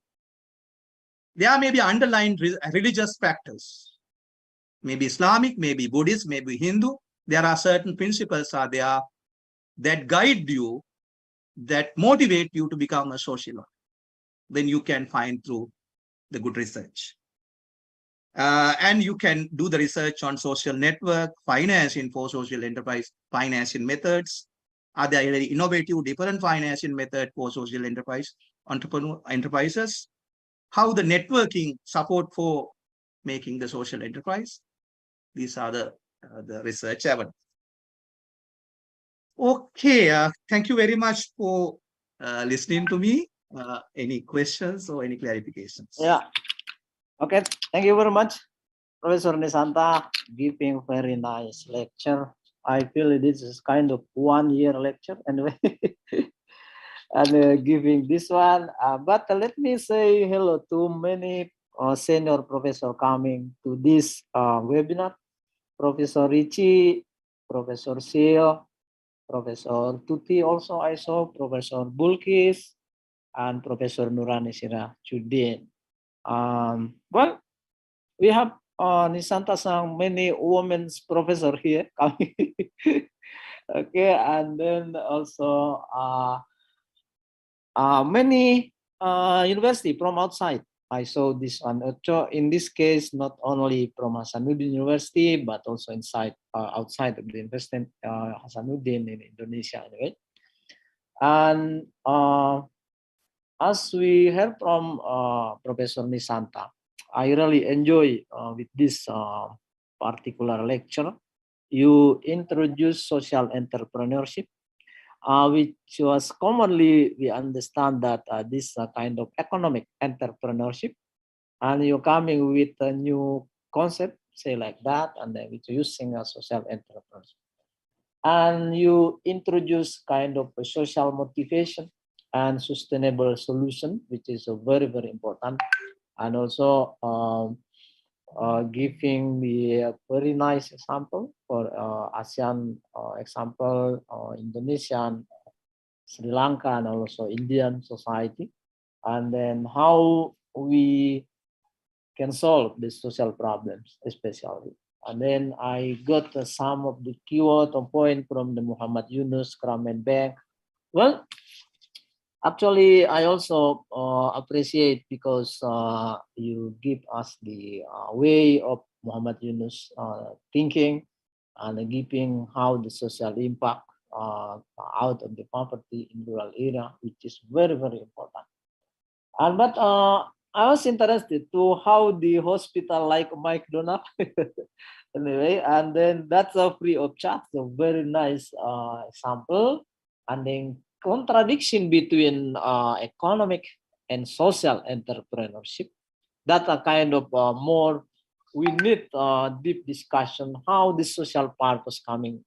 S4: There may be underlying religious factors, maybe Islamic, maybe Buddhist, maybe Hindu. There are certain principles are there that guide you, that motivate you to become a social entrepreneur. Then you can find through the good research. And you can do the research on social network, financing for social enterprise, financing methods. Are there any innovative, different financing method for social enterprises? How the networking support for making the social enterprise? These are the research avenues. Okay, thank you very much for listening to me. Any questions or any clarifications?
S2: Yeah. Okay, thank you very much, Professor Nishantha, giving very nice lecture. I feel this is kind of 1 year lecture anyway. And giving this one, but let me say hello to many senior professor coming to this webinar. Professor Richie, Professor Sil, Professor Tuti also I saw, Professor Bulkis, and Professor Nurani Sirajuddin. Well, we have Nishantha sang many women's professor here coming. Okay, and then also many university from outside. I saw this one. In this case, not only from Hasanuddin University, but also outside of the University Hasanuddin in Indonesia anyway. And as we heard from Professor Nishantha, I really enjoy with this particular lecture. You introduce social entrepreneurship, which was commonly we understand that this kind of economic entrepreneurship, and you're coming with a new concept, say like that, and then with using a social entrepreneurship. And you introduce kind of a social motivation and sustainable solution, which is very, very important. And also giving me a very nice example for ASEAN example, Indonesian, Sri Lanka, and also Indian society, and then how we can solve the social problems, especially. And then I got some of the keyword or point from the Muhammad Yunus Kramen Bank. Well, Actually, I also appreciate because you give us the way of Muhammad Yunus thinking and giving how the social impact out of the poverty in rural area, which is very, very important. And but I was interested to how the hospital like McDonald anyway, and then that's a free of charge, a very nice example, and then contradiction between economic and social entrepreneurship. That's a kind of more we need deep discussion how the social purpose coming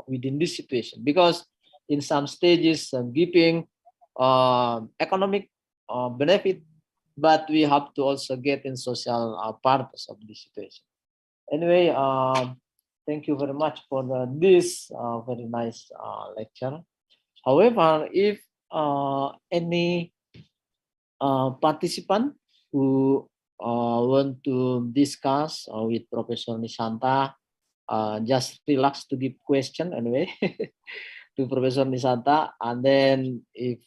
S2: within this situation, because in some stages giving economic benefit, but we have to also get in social purpose of this situation. Anyway, thank you very much for this very nice lecture. However, if any participant who want to discuss with Professor Nishantha, just relax to give question anyway to Professor Nishantha, and then if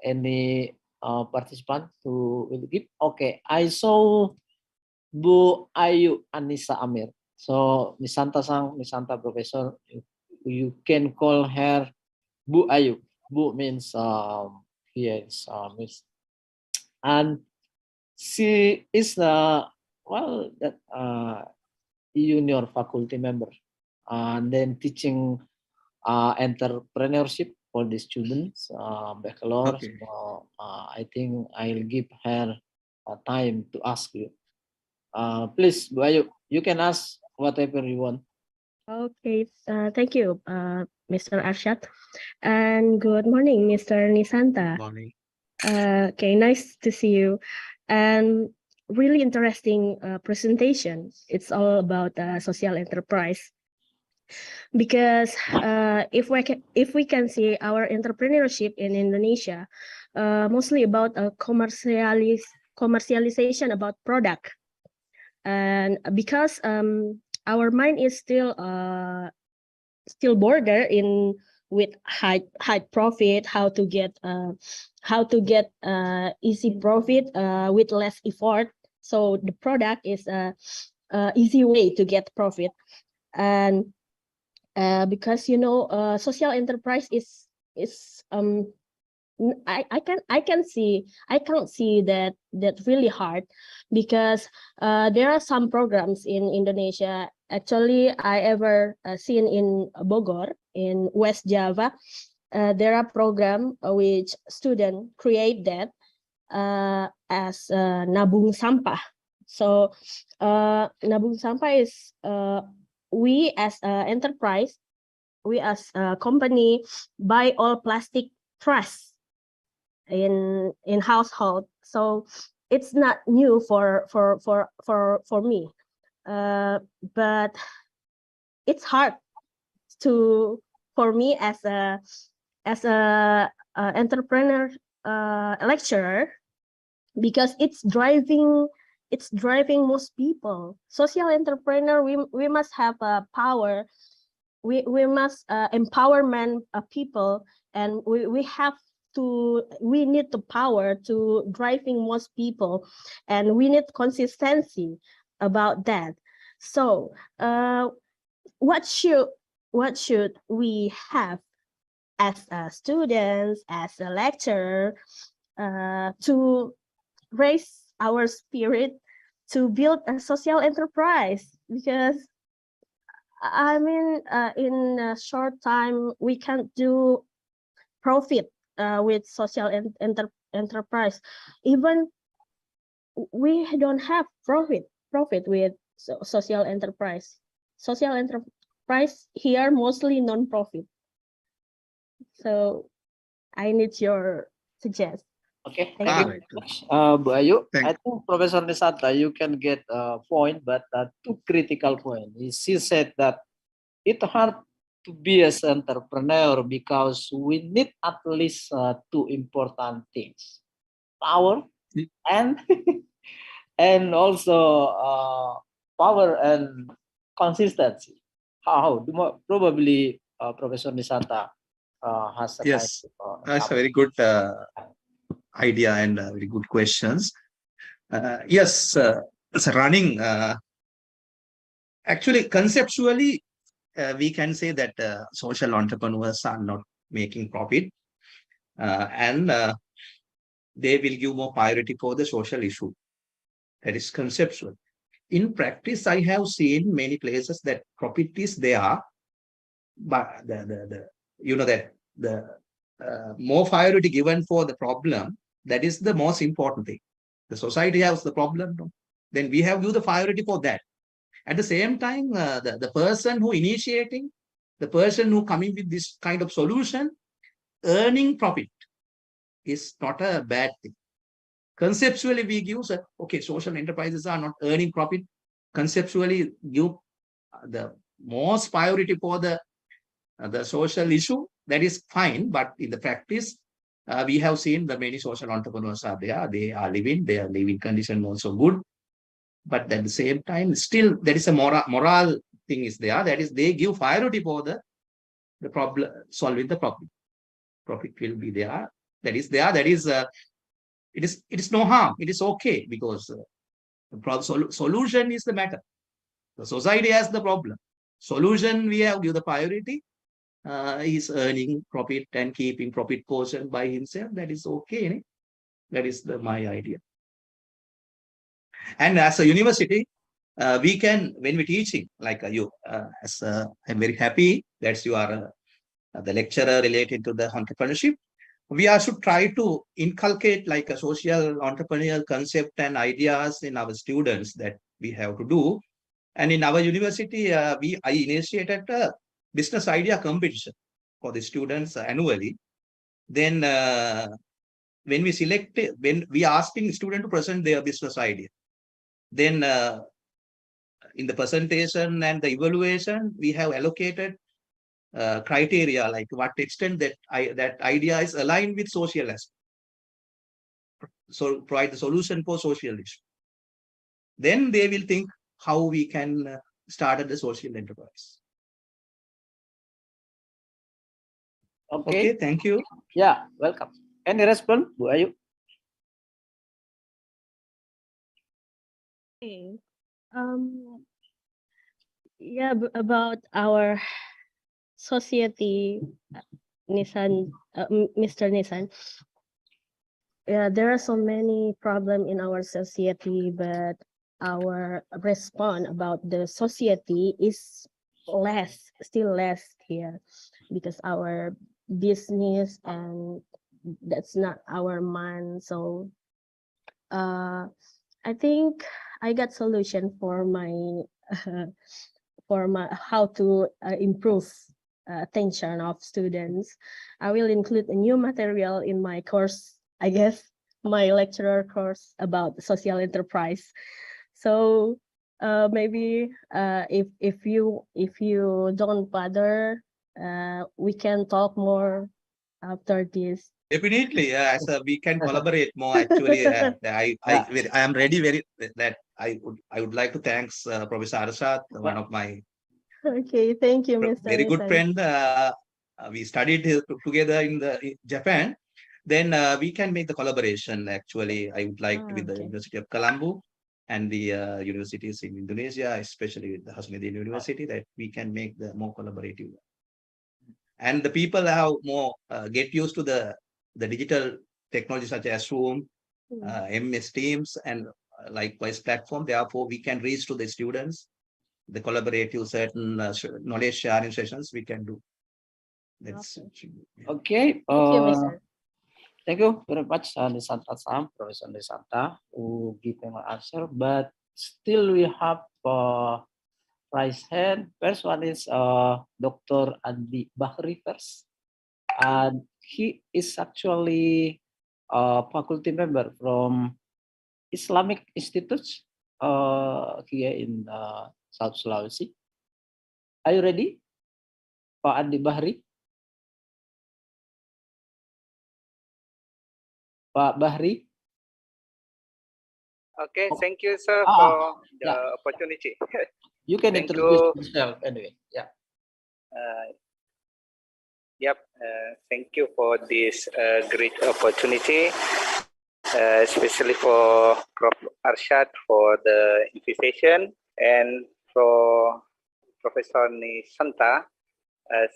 S2: any participant who will give, okay, I saw Bu Ayu Anissa Amir. So Nishantha Sang, Nishantha Professor, you can call her Bu Ayu. Bu means here is Miss, and she is well that junior faculty member, and then teaching entrepreneurship for the students, bachelor.
S4: Okay.
S2: So, I think I'll give her time to ask you. Please, Bu Ayu, you can ask whatever you want.
S5: Okay, thank you, Mr. Arsyad, and good morning, Mr. Nishantha.
S4: Morning.
S5: Okay, nice to see you, and really interesting presentation. It's all about social enterprise, because if we can see our entrepreneurship in Indonesia, mostly about commercialization about product, and because our mind is still border in with high profit, how to get easy profit with less effort. So the product is a easy way to get profit, and because social enterprise is I can't see that really hard, because there are some programs in Indonesia. Actually, I ever seen in Bogor, in West Java. There are program which student create that as nabung sampah. So nabung sampah is we as enterprise, we as a company buy all plastic trash in household. So it's not new for me, but it's hard for me as a entrepreneur lecturer, because it's driving most people. Social entrepreneur, we must have a power. We must empowerment people, and we need the power to driving most people, and we need consistency about that. So what should we have as students, as a lecturer, to raise our spirit to build a social enterprise? Because I mean, in a short time we can't do profit with social enterprise. Even we don't have profit with social enterprise. Social enterprise here mostly non-profit. So I need your suggestion.
S2: Okay,
S5: Thank
S2: thank
S5: you.
S2: you very much, Bu Ayu.
S4: Thank
S2: I think Professor Nishantha, you can get a point, but two critical points. She said that it's hard to be as an entrepreneur because we need at least two important things: power and and also power and consistency. How? Probably Professor Nishantha has a
S4: Yes,
S2: kind of
S4: that's a very good idea and very good questions. Yes, so running. Actually, conceptually, we can say that social entrepreneurs are not making profit, and they will give more priority for the social issue. That is conceptual. In practice, I have seen many places that profit is there, but that the more priority given for the problem, that is the most important thing. The society has the problem, no? Then we have to give the priority for that. At the same time, the person who initiating, the person who coming with this kind of solution, earning profit is not a bad thing. Conceptually, we give, okay, social enterprises are not earning profit. Conceptually, give the most priority for the social issue, that is fine. But in the practice, we have seen that many social entrepreneurs are there. They are living, their living condition also good. But at the same time, still there is a moral thing is there. That is, they give priority for the problem, solving the problem. Profit will be there. That is there. That is, it is no harm. It is okay, because the solution is the matter. The society has the problem. Solution, we have give the priority. He's earning profit and keeping profit portion by himself. That is okay. Eh? That is my idea. And as a university, we can, when we're teaching, like I'm very happy that you are the lecturer related to the entrepreneurship. We should try to inculcate like a social entrepreneurial concept and ideas in our students that we have to do. And in our university, I initiated a business idea competition for the students annually. Then when we asking students to present their business idea, then in the presentation and the evaluation, we have allocated criteria, like what extent that idea is aligned with social aspect. So provide the solution for social issue. Then they will think how we can start the social enterprise. Okay, thank you.
S2: Yeah, welcome. Any response, Bu Ayu?
S5: Okay. Yeah, about our society, Mr. Nissan. Yeah, there are so many problems in our society, but our response about the society is still less here, because our business and that's not our mind. So I think I got solution for my how to improve attention of students. I will include a new material in my course, I guess, my lecturer course about social enterprise. So maybe if you don't bother, we can talk more after this.
S4: Definitely, as we can collaborate more. Actually, I am ready. I would like to thanks Professor Arsyad, one of my
S5: Okay, thank you, Mr.
S4: very good friend. We studied together in Japan. Then we can make the collaboration. Actually, I would like with the University of Colombo and the universities in Indonesia, especially with the Hasanuddin University, that we can make the more collaborative. And the people have more get used to the digital technology such as Zoom, MS Teams, and likewise platform. Therefore, we can reach to the students, the collaborative certain knowledge sharing sessions we can do. That's
S2: okay.
S5: Thank you, Mr.
S2: Thank you very much, Nishantha Sam, Professor Nishantha, who gave an answer. But still, we have raised hand. First one is Dr. Andi Bahri first, and he is actually a faculty member from Islamic Institute here in South Sulawesi. Are you ready, Pak Andi Bahri? Pak Bahri?
S6: Okay, thank you, sir, for the opportunity.
S2: You can introduce yourself anyway. Yeah.
S6: Yep. Thank you for this great opportunity, especially for Prof. Arsyad for the invitation, and for Professor Nishantha.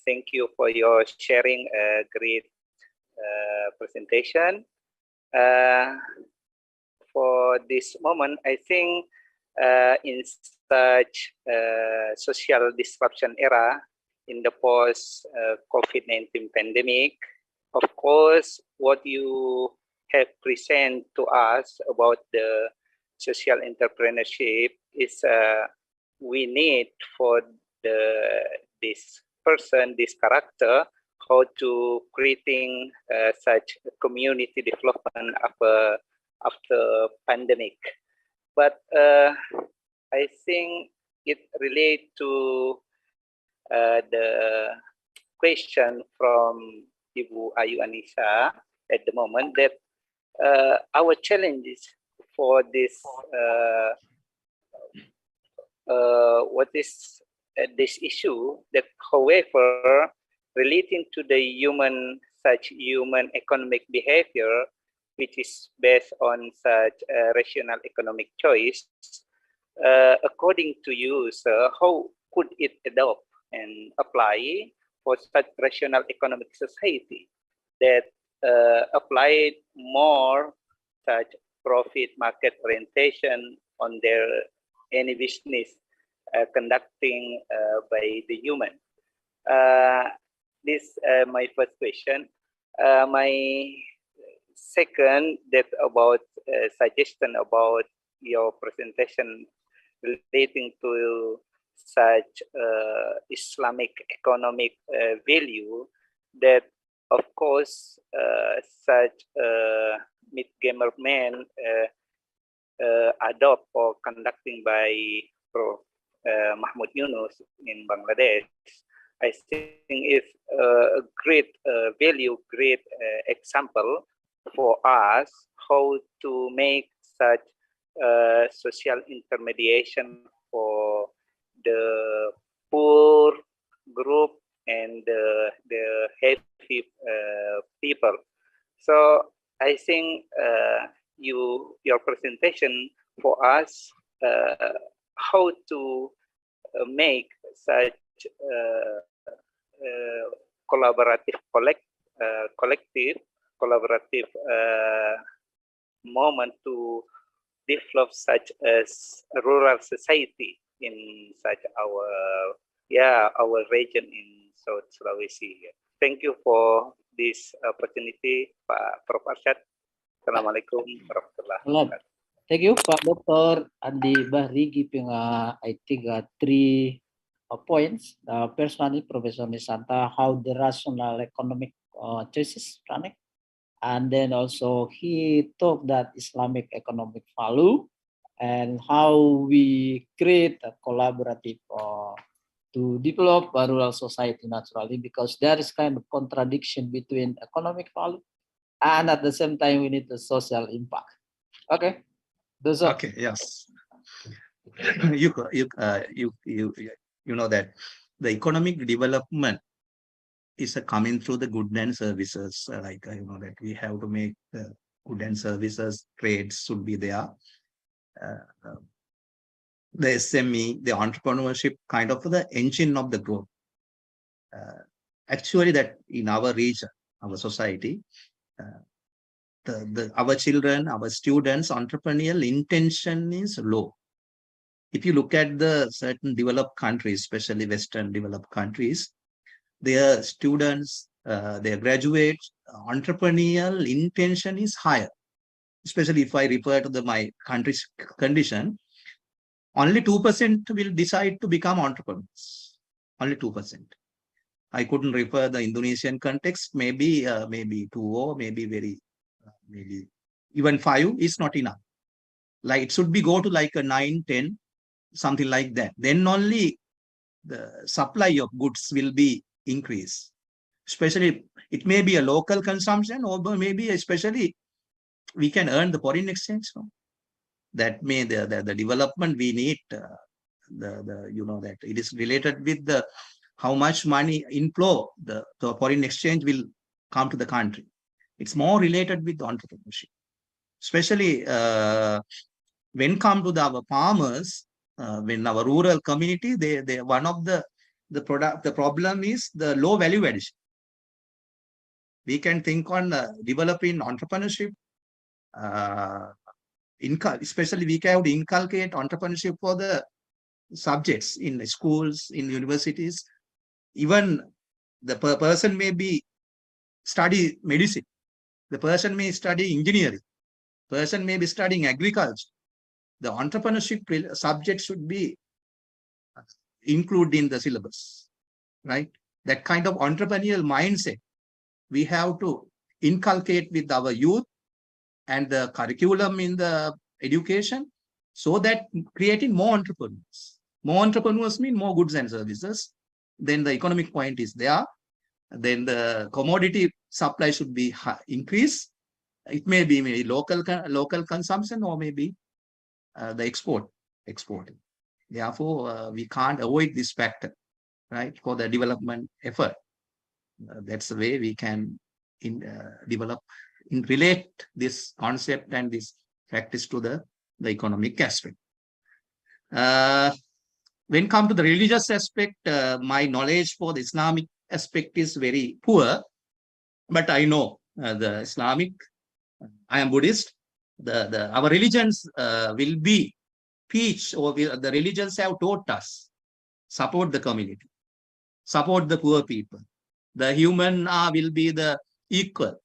S6: Thank you for your sharing a great presentation. For this moment, I think in such social disruption era, in the post COVID-19 pandemic, of course, what you have presented to us about the social entrepreneurship is we need for this person, this character, how to creating such community development after pandemic. But I think it relates to the question from Ibu Ayu Anissa at the moment, that our challenges for this what is this issue, that however relating to the such human economic behavior, which is based on such rational economic choice, according to you, sir, how could it adopt and apply for such rational economic society that applied more such profit market orientation on their any business conducting by the human? This my first question. My second, that about suggestion about your presentation relating to such Islamic economic value, that of course such mid-gamer men adopt or conducting by Prof. Mahmud Yunus in Bangladesh, I think is a great value, great example for us how to make such social intermediation for the poor group and the healthy people. So I think your presentation for us how to make such collaborative collaborative moment to develop such as a rural society in such our region in South Sulawesi. Thank you for this opportunity, Pak Prof. Arsyad. Assalamualaikum warahmatullahi wabarakatuh.
S2: Thank you, Pak Dr. Andi Bahri, giving I think 3 points. Personally, Professor Nishantha, how the rational economic choices running, and then also he talked that Islamic economic value and how we create a collaborative to develop a rural society naturally, because there is kind of contradiction between economic value and at the same time we need the social impact. Okay.
S4: Okay. Yes. You know that the economic development is coming through the goods and services. Like you know that we have to make the goods and services, trades should be there. The SME, the entrepreneurship, kind of the engine of the growth. Actually, that in our region, our society, our children, our students, entrepreneurial intention is low. If you look at the certain developed countries, especially Western developed countries, their students, their graduates, entrepreneurial intention is higher. Especially if I refer to my country's condition, only 2% will decide to become entrepreneurs. Only 2%. I couldn't refer the Indonesian context. Maybe 2 or maybe maybe even 5 is not enough. Like it should be go to like a 9, 10, something like that. Then only the supply of goods will be increased. Especially it may be a local consumption, or maybe especially we can earn the foreign exchange. No? That may the development we need you know that it is related with the how much money inflow the foreign exchange will come to the country. It's more related with entrepreneurship, especially when come to our farmers, when our rural community, they one of the problem is the low value addition. We can think on developing entrepreneurship, especially we can inculcate entrepreneurship for the subjects in schools, in universities. Even the person may be study medicine, the person may study engineering, person may be studying agriculture. The entrepreneurship subject should be included in the syllabus, right? That kind of entrepreneurial mindset we have to inculcate with our youth and the curriculum in the education, so that creating more entrepreneurs. More entrepreneurs mean more goods and services. Then the economic point is there. Then the commodity supply should be increased. It may be maybe local consumption, or maybe the exporting. Therefore, we can't avoid this factor, right, for the development effort. That's the way we can relate this concept and this practice to the economic aspect. When come to the religious aspect, my knowledge for the Islamic aspect is very poor, but I know the Islamic. I am Buddhist. Our religions will be teach, or the religions have taught us, support the community, support the poor people. The human will be the equal.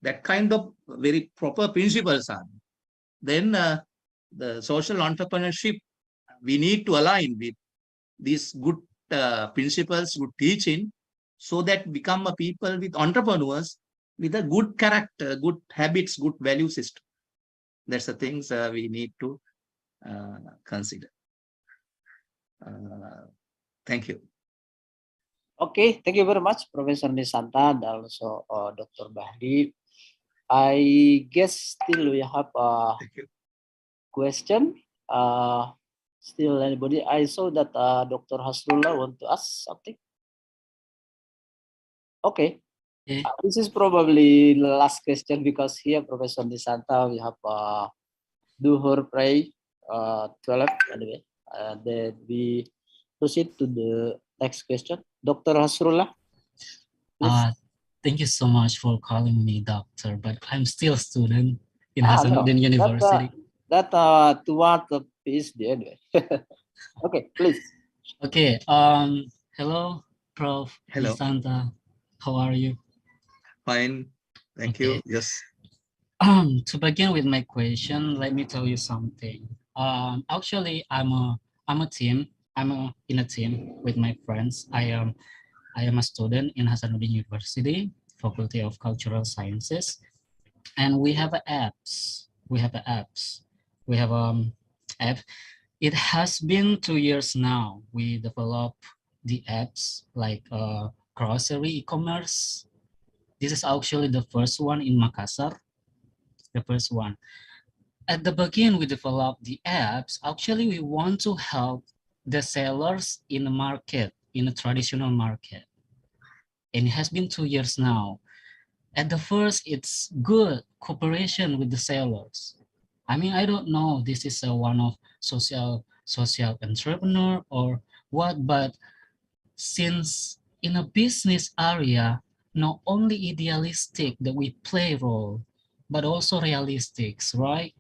S4: That kind of very proper principles are. Then the social entrepreneurship, we need to align with these good principles, good teaching, so that become a people with entrepreneurs with a good character, good habits, good value system. That's the things we need to consider. Thank you.
S2: Okay, thank you very much, Professor Nishantha and also Dr. Bahdi. I guess still we have a question. Still anybody? I saw that Dr. Hasrullah want to ask something. Okay. This is probably the last question, because here, Professor Nishantha, we have Duhur pray 12 anyway. Then we proceed to the next question. Dr. Hasrullah.
S7: Thank you so much for calling me doctor, but I'm still a student in Hasanuddin University.
S2: That toward the Ph.D. anyway. Okay, please.
S7: Okay. Hello, Prof.
S4: Hello.
S7: Nishantha. How are you?
S4: Fine. Thank you. Yes.
S7: To begin with my question, let me tell you something. Actually, I'm a team. I'm in a team with my friends. I am a student in Hasanuddin University, Faculty of Cultural Sciences, and we have apps. We have app. It has been 2 years now. We develop the apps like grocery e-commerce. This is actually the first one in Makassar. The first one. At the beginning, we developed the apps. Actually, we want to help the sellers in the market, in a traditional market. And it has been 2 years now. At the first, it's good cooperation with the sellers. I mean, I don't know, this is one of social entrepreneur or what, but since in a business area, not only idealistic that we play role, but also realistic, right?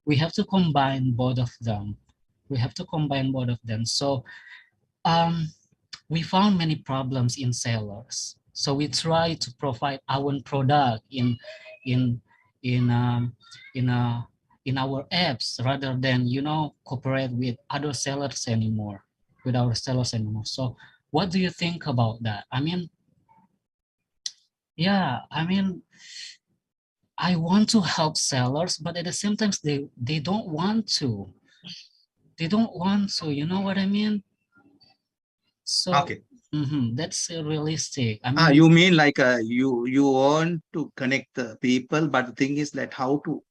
S7: We have to combine both of them. So we found many problems in sellers. So we try to provide our product in our apps, rather than, cooperate with other sellers anymore, So what do you think about that? I mean, I want to help sellers, but at the same time, they don't want to. You know what I mean? So
S4: Okay.
S7: That's realistic. I mean,
S4: you mean like you want to connect the people, but the thing is that how to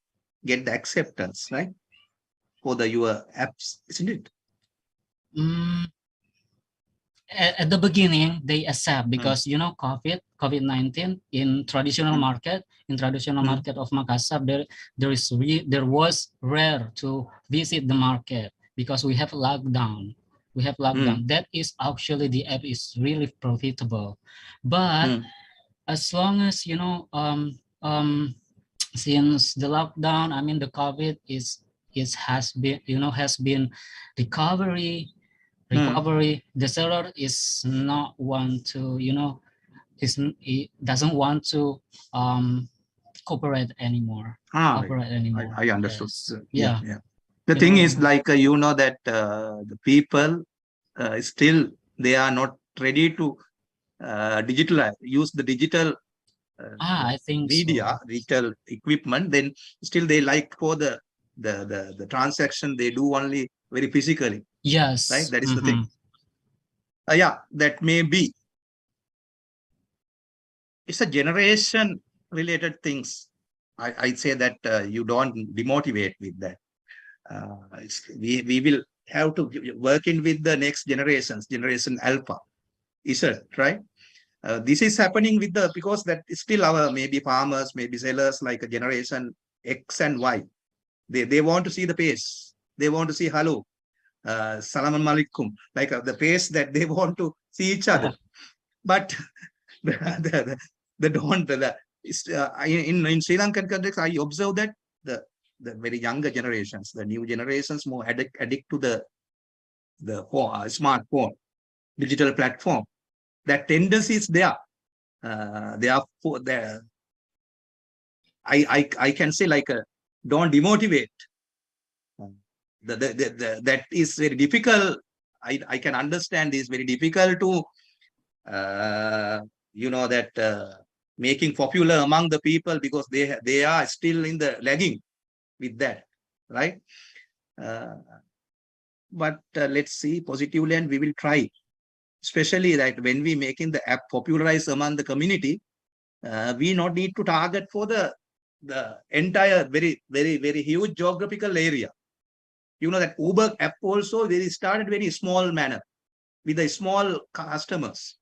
S4: get the acceptance, right, for your apps, isn't it?
S7: at the beginning they accept because you know COVID-19 in traditional market of Makassar there was rare to visit the market because we have lockdown. That is actually the app is really profitable, but as long as you know since the lockdown, I mean the COVID has been recovery. The seller is not want to he doesn't want to cooperate anymore.
S4: I understood.
S7: Yes.
S4: Yeah. The thing is like you know that the people still they are not ready to use the digital
S7: I think
S4: media,
S7: so.
S4: digital equipment. Then still they like for the transaction they do only very physically.
S7: Yes.
S4: Right. That is the thing. Yeah, that may be. It's a generation related things. I'd say that you don't demotivate with that. We will have to work in with the next generations, generation alpha. Is it right? This is happening with because that is still our maybe farmers, maybe sellers like a generation X and Y. They want to see the pace. They want to see hello, salam alaikum, like the pace that they want to see each other. But the don't in Sri Lankan context, I observe that the very younger generations, the new generations, more addict to the smartphone, digital platform. That tendency is there. Therefore, I can say like don't demotivate. That is very difficult. I can understand it's very difficult to that making popular among the people because they are still in the lagging with that, right? But let's see positively, and we will try, especially that when we making the app popularized among the community, we not need to target for the entire very huge geographical area. You know that Uber app also they started very small manner with the small customers.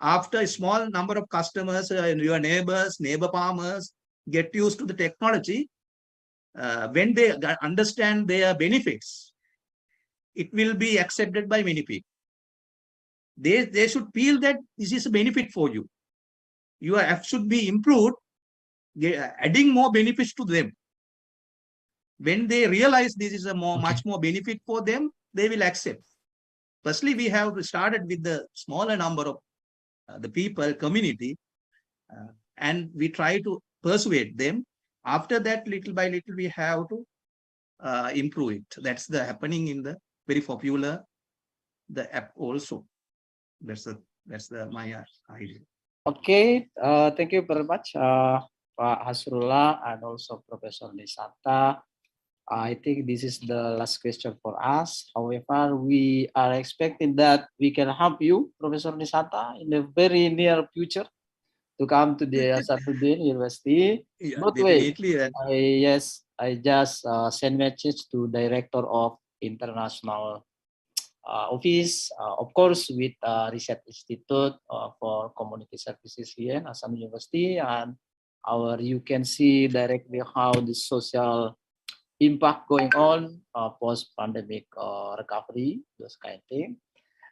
S4: After a small number of customers, your neighbor farmers get used to the technology. When they understand their benefits, it will be accepted by many people. They should feel that this is a benefit for you. Your app should be improved, adding more benefits to them. When they realize this is a much more benefit for them, they will accept. Firstly, we have started with the smaller number of the people, community, and we try to persuade them. After that, little by little, we have to improve it. That's the happening in the very popular the app also. That's my idea.
S2: Okay, thank you very much, Pak Hasrullah and also Professor Nishantha. I think this is the last question for us. However, we are expecting that we can help you, Professor Nishantha, in the very near future to come to the Hasanuddin University.
S4: Yeah,
S2: But
S4: definitely.
S2: wait, I just send message to Director of International Office, of course, with Research Institute for Community Services here in Assam University, and you can see directly how the social impact going on post-pandemic recovery, those kind of thing.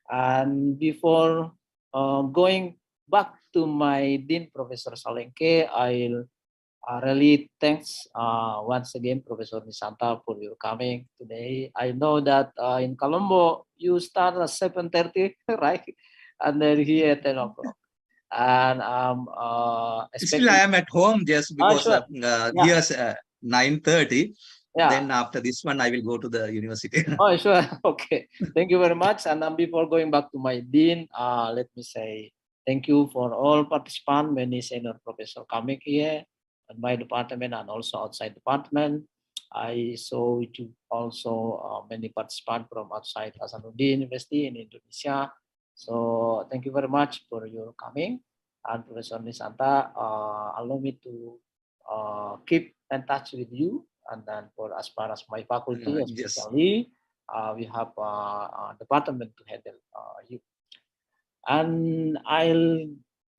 S2: And before going back to my Dean, Professor Salengke, I'll really thanks once again, Professor Nishantha, for your coming today. I know that in Colombo, you start at 7:30, right? And then here at 10 o'clock. And
S4: still I am at home just because
S2: sure.
S4: here's 9:30.
S2: Yeah.
S4: Then after this one, I will go to the university.
S2: Oh, sure. Okay. Thank you very much. And before going back to my Dean, let me say thank you for all participants, many senior professors coming here at my department and also outside department. I saw you also many participants from outside Hasanuddin University in Indonesia. So thank you very much for your coming. And Professor Nishantha, allow me to keep in touch with you. And then for as far as my faculty, especially, we have a department to handle you. And I'll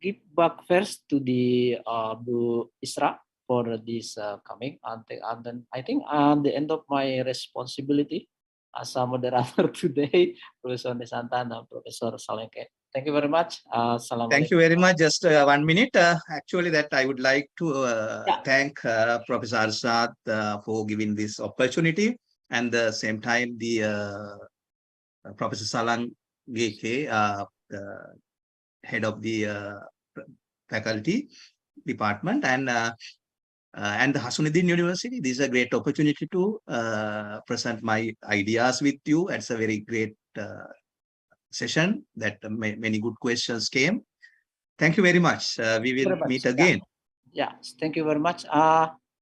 S2: give back first to the Bu Isra for this coming. And then I think at the end of my responsibility as a moderator today, Professor Nishantha and Professor Salengke. Thank you very much.
S4: Thank you very much. Just 1 minute. Actually, that I would like to thank Professor Arsyad for giving this opportunity, and the same time the Professor Salengke, the head of the faculty department, and the Hasanuddin University. This is a great opportunity to present my ideas with you. It's a very great session that many good questions came. Thank you very much. We will meet again.
S2: Yeah, thank you very much.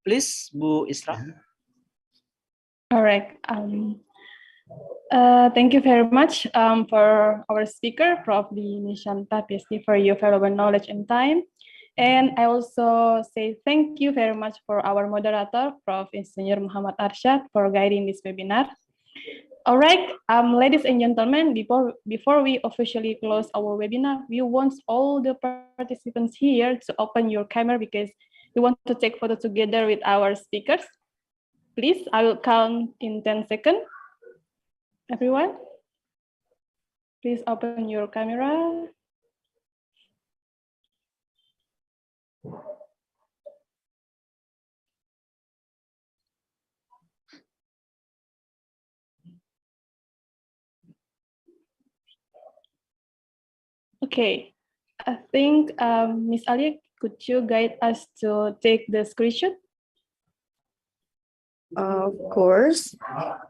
S2: Please, Bu Isra.
S1: All right. Thank you very much for our speaker, Prof. Nishantha, Ph.D., for your valuable knowledge and time. And I also say thank you very much for our moderator, Prof. Engineer Muhammad Arsyad, for guiding this webinar. All right, ladies and gentlemen, before we officially close our webinar, we want all the participants here to open your camera because we want to take photo together with our speakers. Please, I will count in 10 seconds. Everyone, please open your camera. Okay, I think Ms. Ali, could you guide us to take the screenshot?
S8: Of course.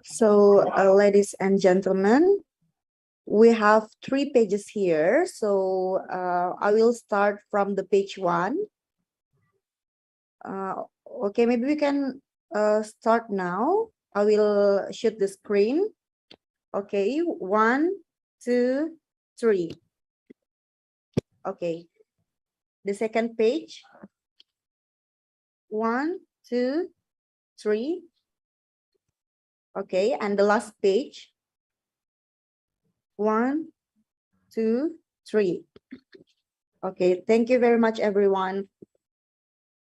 S8: So, ladies and gentlemen, we have 3 pages here. So, I will start from the page 1. Okay, maybe we can start now. I will shoot the screen. Okay, 1, 2, 3. Okay, the second page. 1, 2, 3. Okay, and the last page. 1, 2, 3. Okay, thank you very much, everyone.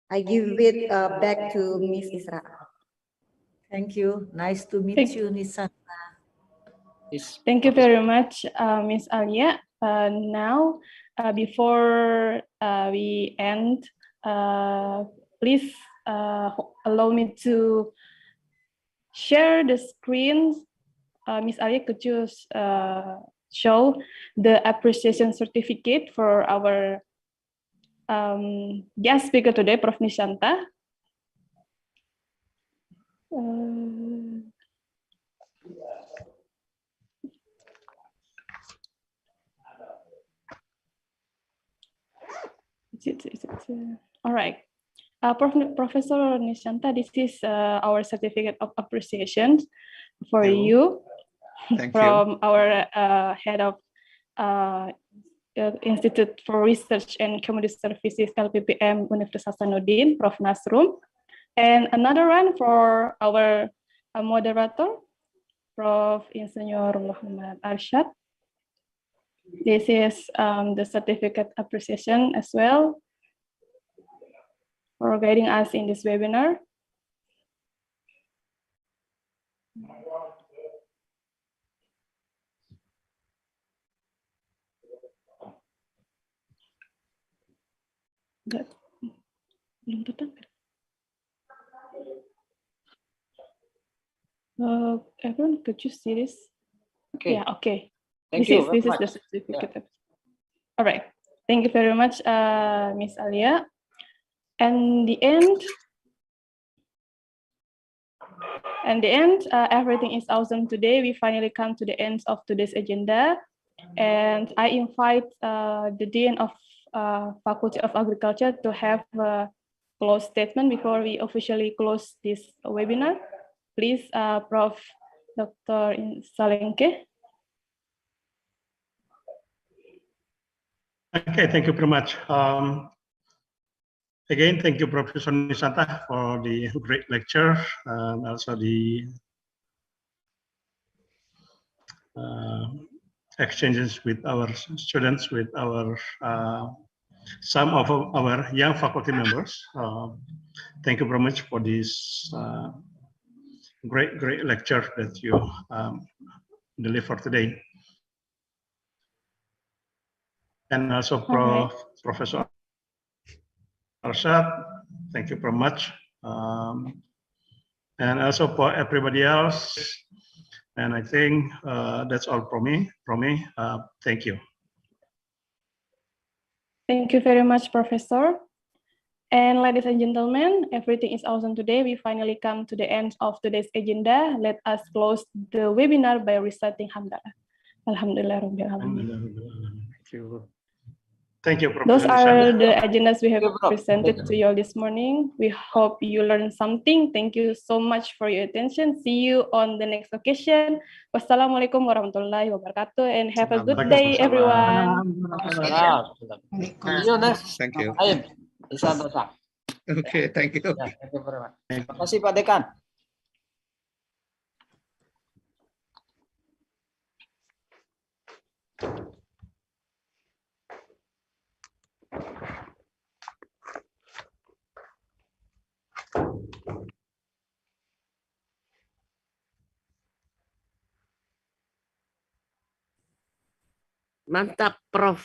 S8: I give it back to Ms. Isra.
S9: Thank you. Nice to meet you, Nishantha.
S1: Thank you very much, Ms. Alia. Now, before we end, please allow me to share the screen. Ms. Alia, could you show the appreciation certificate for our guest speaker today, Prof. Nishantha? All right. Professor Nishantha, this is our certificate of appreciation for you from our head of Institute for Research and Community Services, LPPM Universitas Hasanuddin, Prof. Nasrum. And another one for our moderator, Prof. Engineer Muhammad Arsyad. This is the certificate appreciation as well for guiding us in this webinar. Belum datang. Everyone, could you see this?
S2: Okay.
S1: Yeah, okay.
S2: Thank you.
S1: This is the certificate. Yeah. All right. Thank you very much, Ms. Alia. And the end, everything is awesome today. We finally come to the end of today's agenda. And I invite the Dean of Faculty of Agriculture to have a close statement before we officially close this webinar. Please, Prof. Dr. Salengke.
S10: Okay, thank you very much. Again, thank you, Professor Nishantha, for the great lecture and also the exchanges with our students, with our some of our young faculty members. Thank you very much for this great lecture that you delivered today. And also Professor Arsyad, thank you very much. And also for everybody else. And I think that's all from me. Thank you.
S1: Thank you very much, Professor. And ladies and gentlemen, everything is awesome today. We finally come to the end of today's agenda. Let us close the webinar by reciting Hamdalah. Alhamdulillah Rabbil Alamin.
S10: Thank you. Thank you, Prof.
S1: Those are
S10: Nishantha.
S1: the agendas we have presented to you all this morning. We hope you learned something. Thank you so much for your attention. See you on the next occasion. Wassalamualaikum warahmatullahi wabarakatuh, and have a good day, everyone.
S4: Thank you.
S2: Nishantha.
S4: Okay, thank you.
S2: Ya, thank you very much. Terima kasih Pak Dekan.
S11: Mantap, Prof.